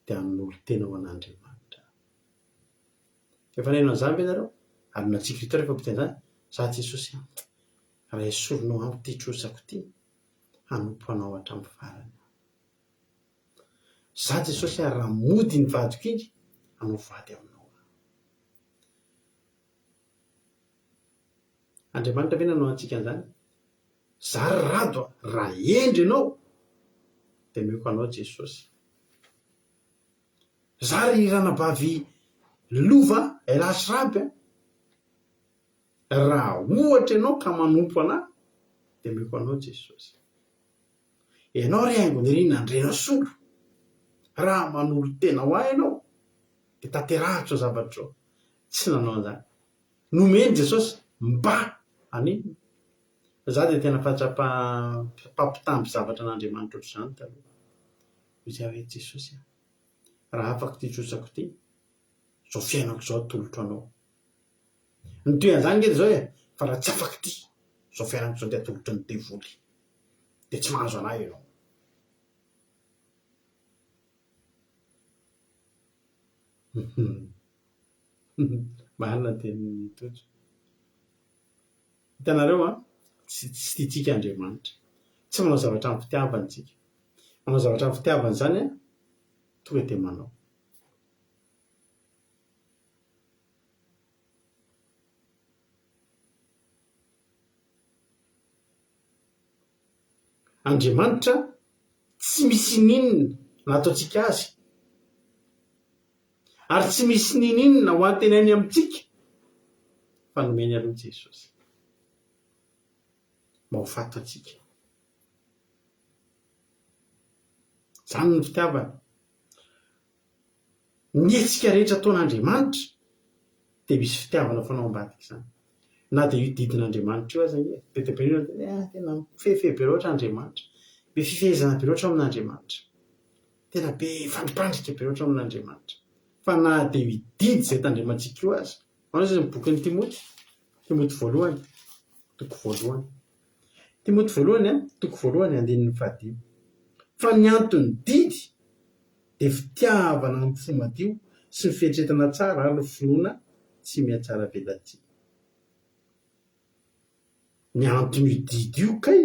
dia amin'olo tena ho an'Andriamanitra. Efa nanao an'izany ve nareo? Ary natsika rito rehefa miteny zany, za Jesosy raha esorinao amiko ty trosako ty hanompo anao hatramin'ny farany. Za Jesosy raha mody ny vadiko iny hanao vady aminao. Andriamanitra ve nanao antsika an'izany? Za rado raha endry ianao dia meko anao Jesosy. Za ry ranabavy lova elasy raby raha ohatra ianao ka manompo anahy dia meko anao Jesosy. Ianao ry haingonirina andrena solo raha manolo tena ho ahy ianao dia tanterahako zao zavatra zao. Tsy nanao an'izany. Nomeny Jesosy mba aniny. Za dia tena mpampitamby zavatra an'Andriamanitra ohatr'izany taloha. Izay hoe Jesosy raha afaka ty trosako ty zao fiainako zao atolotro anao. Ny toy an'izany ngedy zao fa raha tsy afaka ty zao fiainako zao dia atolotro ny devoly dia tsy mahazo anahy ianao. Marina teny tojo. Hitanareo tsy tiantsika Andriamanitra. Tsy manao zavatra amin'ny fitiavany tsika. Manao zavatra amin'ny fitiavany zany tonga dia manao. Andriamanitra tsy misy ninona nataontsika azy ary tsy misy ninona ho antenainy amintsika fa nomeny aloha Jesosy mba ho fato atsika. Zany ny fitiavana. Ny hetsika rehetra ataon'Andriamanitra dia misy fitiavana fanao ambadika izany. Na dia io didin'Andriamanitra io aza dia tena fefebe loatra Andriamanitra, be fifehezana be loatra amin'Andriamanitra, tena be fandipandrika be loatra amin'Andriamanitra. Fa na dia hididy izay tandremantsika io aza. Manao izay ny bokin'ny Timoty voalohany, toko voalohany. Timoty voalohany, toko voalohany, andininy fahadim. Fa ny antony didy dia fitiavana amin'ny fo madio sy ny fihetsetana tsara ary ny finoana tsy mihatsara velatsia. Ny antony io didy io kay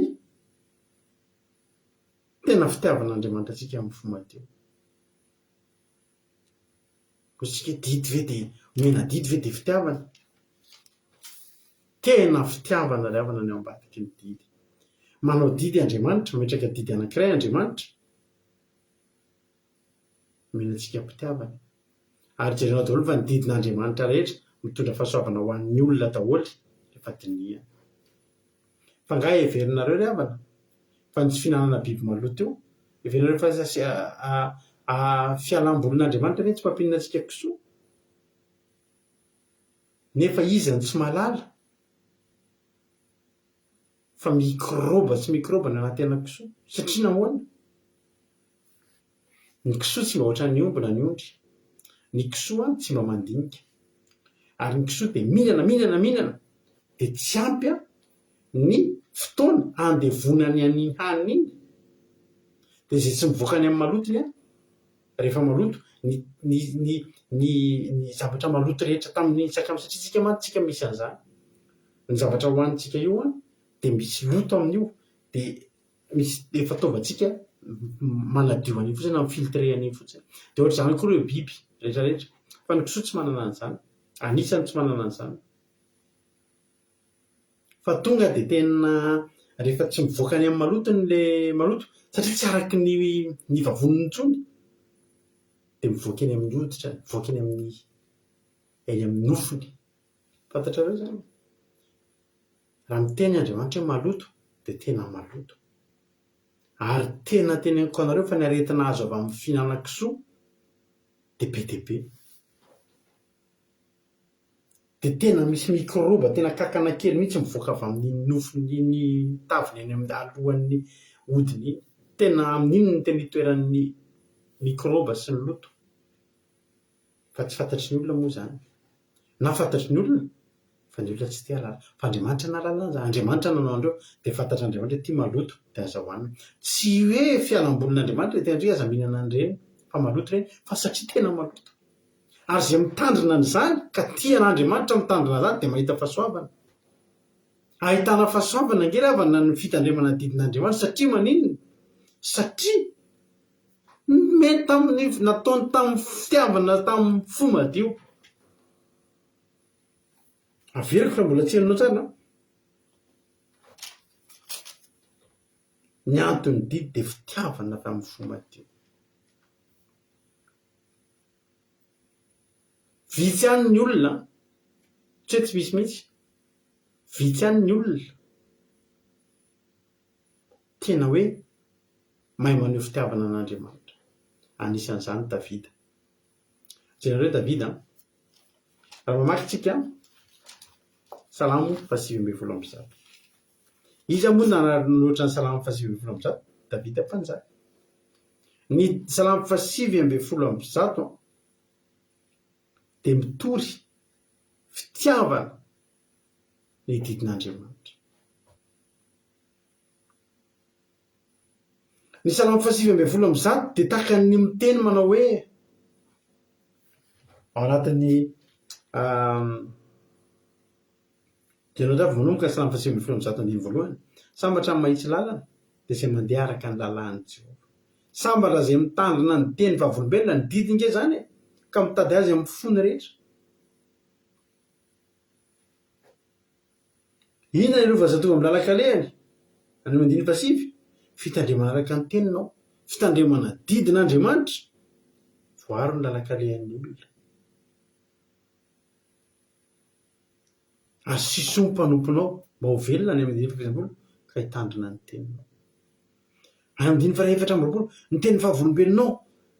tena fitiavan'Andriamanitra atsika amin'ny fo madio. Kotsika didy ve dia mena didy ve dia fitiavana? Tena fitiavana ry havana ny ao ambadiky ny didy. Manao didy Andriamanitra, mametraka didy anankiray Andriamanitra, menantsika mpitiavana. Ary jerenao daholo fa ny didin'Andriamanitra rehetra mitondra fahasoavana ho an'ny olona daholo rehefa dinihana. Fa ngaha heverinareo ry havana fa ny tsy fihinanana biby maloto io, heverinareo fa fialambolin'Andriamanitra ve tsy mpampihinana antsika kisoa? Nefa izy ny tsy malala fa mikrôba tsy mikrôba ny anaty kisoa satria nahoana? Ny kisoa tsy mba ohatran'ny ny omby na ny ondry. Ny kisoa tsy mba mandinika. Ary ny kisoa dia mihinana dia tsy ampy ny fotoana andevonany an'iny hanina iny. Dia izay tsy mivoaka any amin'ny malotony rehefa maloto ny zavatra maloto rehetra tamin'ny sakafo, satria tsika mantsika misy an'izany. Ny zavatra hohanitsika io dia misy loto amin'io dia misy efa fataovantsika manadio an'iny fotsiny, amin'ny filtre an'iny fotsiny. Dia ohatr'izany koa ireo biby rehetrarehetra. Fa ny kisoa tsy manana an'izany, anisany tsy manana an'izany. Fa tonga dia tena rehefa tsy mivoaka any amin'ny malotony ilay maloto, satria tsy araky ny vavoniny intsony, dia mivoaka eny amin'ny hoditra, mivoaka eny amin'ny nofony. Fantatrareo izany? Raha miteny Andriamanitra hoe maloto dia tena maloto. Ary tena teneniko anareo fa ny aretina azo avy amin'ny fihinana kisoa dia be dia be. Dia tena misy mikrôba, tena kankana kely mihitsy mivoaka avy amin'ny nofony, ny taviny eny amin'ny alohan'ny hodiny iny. Tena amin'iny no tena itoeran'ny mikrôba sy ny loto. fa tsy fantatry ny olona moa zany na fantatry ny olona fa ny olona tsy tia alala fa Andriamanitra nalala zany Andriamanitra nanao andreo dia fantatra Andriamanitra ty maloto dia azahoanina tsy hoe fialambolin'Andriamanitra dia andry aza mihinana an'ireny fa maloto ireny fa satria tena maloto ary zay mitandrina n'izany ka tian'Andriamanitra mitandrina zany dia mahita fahasoavana ahitana fahasoavana angelavana ny fitandremana didin'Andriamanitra satria maninona satria mety tamin'ny nataony tamin'ny fitiavana tamin'ny fo madio averiko fa mbola tsy hainao tsara ny antony didy dia fitiavana tamin'ny fo madio vitsy any ny olona tsy hoe tsy misy mihitsy vitsy any ny olona tena hoe mahay maneho fitiavana an'Andriamanitra anisan'izany Davida jereo Davida raha mamaky tsika Salamo 8:7 izy moa nanaranoatra ny Salamo 8:7 Davida mpanjaka ny Salamo 8:7 dia mitory fitiavana ny didin'Andriamanitra ny Salamo 8:7 dia tahaka ny miteny manao hoe ao anatin'ny Jenao davy manomboka ny Salamo 8:7 voalohany sambatra ny mahitsy lalana dia izay mandeha araka ny lalàn'i Jehova sambatra izay mitandrina ny teny vavolombelona ny didinge zany ka mitady azy amin'ny fony rehetra inona ireo vazatonga amin'ny lalakalehany any 9:5 fitandremana araka ny teninao fitandremana didin'Andriamanitra voaro ny lalakalehan'ny olona asiso ny mpanomponao mba ho velona ny 9:20 ka hitandrina ny teninao any 9:7 ny teny vavolombelonao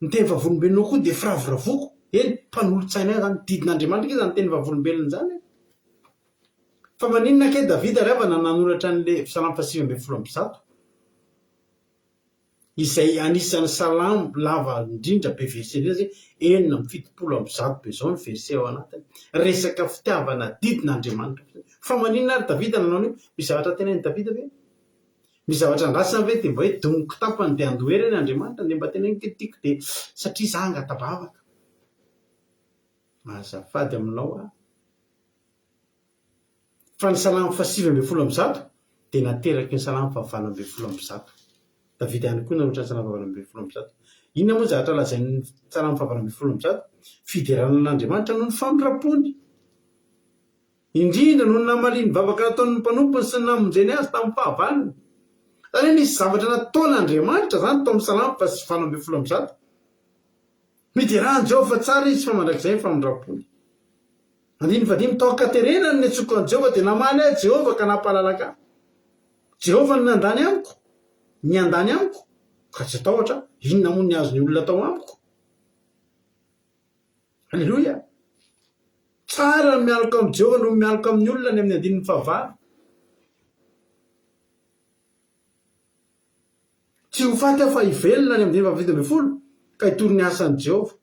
ny teny vavolombelonao koa dia firavoravoko eny mpanolotsaina zany didin'Andriamanitra ke zany teny vavolombelona zany fa maninona ke Davida ravana nanoratra n'le Salamo 8:7 izay anisan'ny salamo lava indrindra be verset zay 7:7 be zao ny verset ao anatiny resaka fitiavana didin'Andriamanitra fa maninona ary Davida nanao an'io mizavatra tena ny Davida ve mizavatra andrasana ve dia mba hoe domoko tapany dia andoherany Andriamanitra dia mba tena nikitiko dia satria za angatabavaka mazafady aminao fa ny Salamo 8:7 dia nateraky ny Salamo 9:7 Davida ihany koa naroatra ny Salamo 9:7 inona moa zavatra lazain'ny Salamo 9:7 fideranan'Andriamanitra noho ny famindram-pony indrindra noho ny namaliny vavaka nataon'ny mpanompony sy ny namonjeny azy tamin'ny fahavaliny zany nisy zavatra nataon'Andriamanitra zany tao amin'ny Salamo 9:7 miderahan Jehova tsara izy fa mandrakizay ny famindram-pony 9:5 mitahoka terenany ny atsokan'i Jehova dia namaly ahy Jehova ka nampahalalaka Jehova ny nandany amiko ny andany amiko ka tsy atahotra inona moa ny azony olona tao amiko alleloia tsara ny mialaka amin'ny Jehova no mialaka amin'ny olona ny amin'ny 9:9 tsy ho faty aho fa hivelona ny amin'ny 9:20 ka hitory ny asan'i Jehova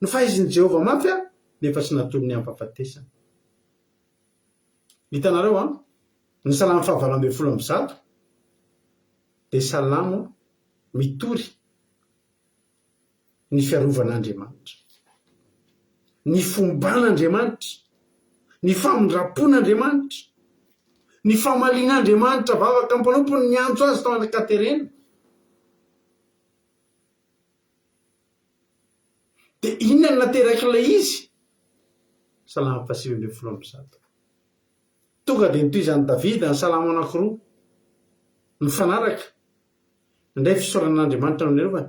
no fahizin'i Jehova mafy aho nefa tsy natory ny ampahafatesana hitanareo ny Salamo 9:7 dia salamo mitory ny fiarovan'Andriamanitra ny fomban'Andriamanitra ny famindram-pon'Andriamanitra ny famalian'Andriamanitra vavaka mpanompony ny antso azy tao anakaterena dia inona ny nateraky ilay izy Salamo 8:7 tonga dia nitoy izany Davida ny salamo anankiroa mifanaraka indray fisoran'Andriamanitra no nerevany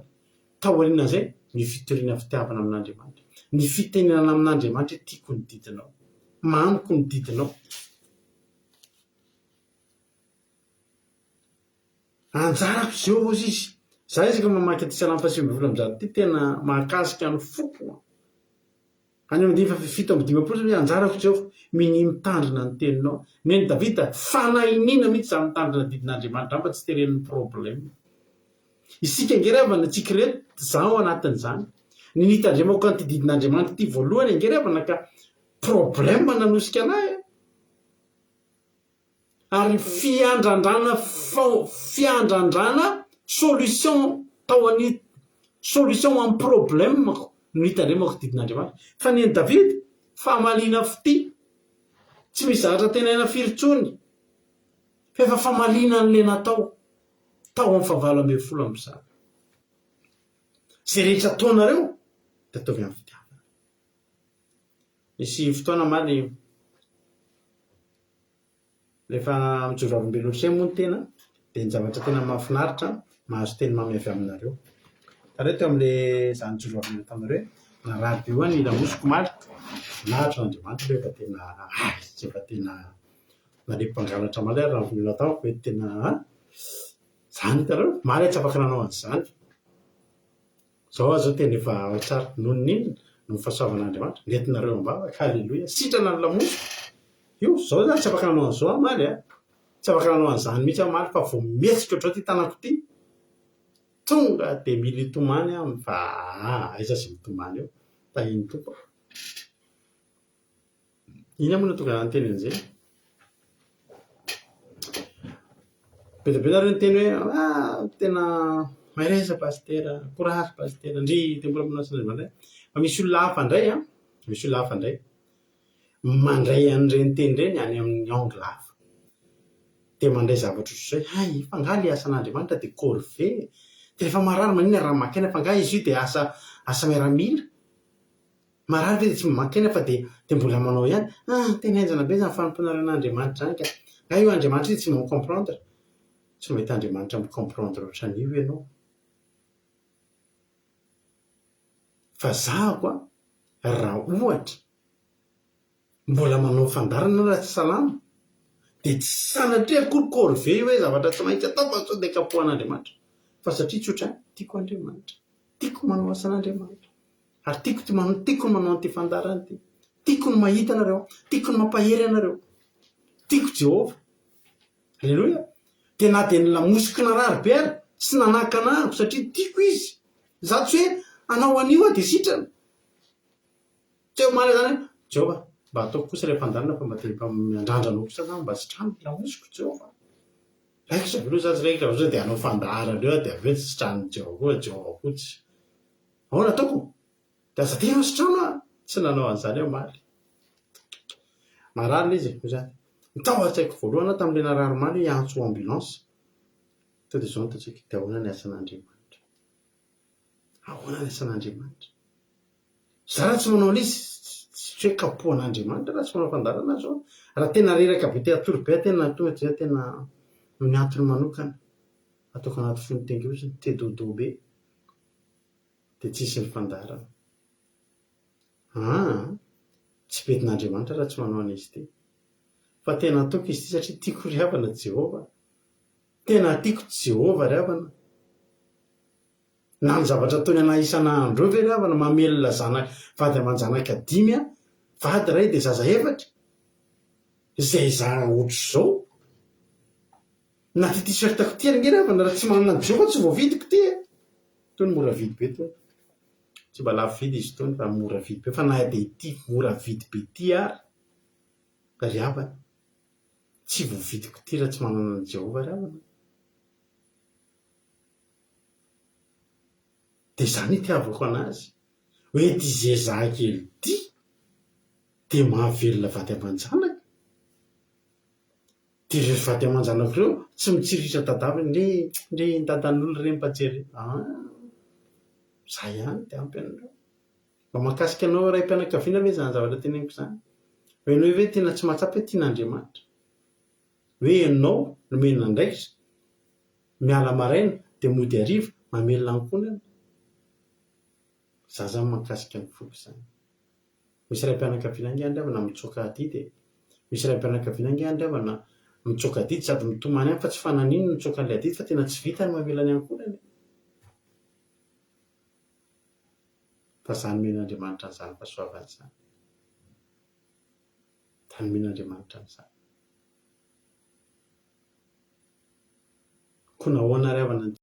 taoriana izay ny fitoriana fitiavana amin'Andriamanitra ny fitenenana amin'Andriamanitra tiako ny didinao mamiko ny didinao anjarako Jehova ozy izy za isaka mamaky ty Salamo 8:7 ty tena mahakasika ny foko any amin'ny 7:5 anjarako Jehova miny mitandrina ny teninao neny Davida fanahinina mihitsy za mitandrina didin'Andriamanitra mba tsy teren'ny problème isika ngeravana tsika reto za ao anatin'izany ny nitandremako anty didin'andriamanitra ty voalohany angerevana ka problème nanosika anay ary fiandrandrana solution tao any solution amin'ny problème mako no nitandremako didin'andriamanitra fa ny David famalina fity tsy misy zavatra tenaina firitsony fa efa famalina n'le natao tao amin'ny fahavalo ambin'ny folo amby zana zay rehetra taonareo de ataovy amin'ny fitiavana. Misy fotoana maly rehefa mijoro avy Belotrem moa ny tena de ny zavatra tena mahafinaritra mahazo teny mamy avy aminareo tareo teo am'le zany joro avy taminareo na radio any lamosiko maly nahatra n'Andriamanitra rehefa tena efa tena nalepampangalatra maly ary raha volona tao hoe tena zany hitareo maly tsy afaka nanao an'izany zao azo tena efa tsara noho n'inona no fahasoavan'Andriamanitra nentinareo ambavaka halleloia sitrana ny lamosiko io zao zany tsy afaka nanao an'izao maly tsy afaka nanao an'izany mihitsy maly fa vao mihetsika ohatrao ty tanako ty tonga de mily itomany fa aiza sy mitomany eo tahiny tompo ina moa natonga ny teny an'izay bedabeda reo ny teny hoe tena maireza pastera courage pastera ndry de mbola monasinaandriamanitra fa misy olona hafa ndray misy olona hafa ndray mandray an'ireny teny reny any amin'ny angle hafa de mandray zavatra ohatry zay hay fa ngaly asan'Andriamanitra de corvée de rehefa marary manina raha makena fa nga izy io de asa miaramila marary ve de tsy makena fa de mbola manao ihany tena enjana be zany fanomponaran'Andriamanitra zany ka nga io Andriamanitra io tsy micomprendre tsy mahita Andriamanitra micomprendre ohatran'io ianao fa zahako raha ohatra mbola manao fandarana raha tsy salama de tsy sanatria akory corvée hoe zavatra tsy maintsy atao fa sao de kapohan'Andriamanitra fa satria tsotra tiako Andriamanitra tiako manao asan'Andriamanitra ary tiako ny manao an'ity fandarana ty tiako ny mahita anareo tiako ny mampahery anareo tiako Jehova halleloia de na de ny lamosiko narary be ary tsy nanaka anahako satria tiako izy za tsy hoe anao anio de sitrana tsy eo maly zany Jehova mba ataoko kosa ilay fandarana fa mba te miandrandrano kosa za mba sy trano lamosiko Jehova raiko za veloha za tsy raiko raha de anao fandarana eo de aveo tsy trano Jehova fotsy ahoana ataoko de aza tena sy trano tsy nanao an'izany eo maly marary le izy zany tao atsaiko voalohana tam'le narary maly antso ambulance to de zao ntatsika de ahoana ny asan'Andriamanitra ahoana ny asan'Andriamanitra za raha tsy manao an'izy tsy hoe kapohan'Andriamanitra raha tsy manao fandarana zao raha tena reraka be te atory be tena tonga de tena miantony manokana ataoko anaty fonotengoziny te dodo be de tsisy ny fandarana tsy betin'Andriamanitra raha tsy manao an'izy ty fa tena ataoko izy ty satria tiako riavana Jehova tena tiako Jehova riavana na ny zavatra ataony ana isan'andro eo ve riavana mamelona vady aman-janaka 5 vady ray de zaza 4 zay za ohatry zao na ty t-shirtako ty nge riavana raha tsy manana Jehova tsy voavidiko ty tony mora vidy be tony tsy mba lafo vidy izy tony fa mora vidy be fa na de ity mora vidy be ty ary riavana tsy voavidiko ty raha tsy manana ny Jehova riavana de zany itiavako anazy hoe ty zezakely ty de mahavelona vady aman-janaka de re vady aman-janako reo tsy mitsiritra tadavy ndre ny dadan'olo reny mpajery za ihany de ampy anareo mba mahakasika anao ray mpianakaviana ve zany zavatra teneniko zany hoe ianao ve tena tsy mahatsapy hoe tian'Andriamanitra hoe ianao nomena ndraikitra miala maraina de mody ariva mamelona ankonana za zany mahakasika ny foko zany misy ray mpianakaviana ange andriavana mitsoka aty de misy ray mpianakaviana ange andriavana mitsoka adity sady mitomany any fa tsy fananino mitsoka an'le adity fa tena tsy vita ny mamelany ankonany fa zany men'Andriamanitra n'izany fahasoavany zany tany men'Andriamanitra n'izany ko nahoana riavana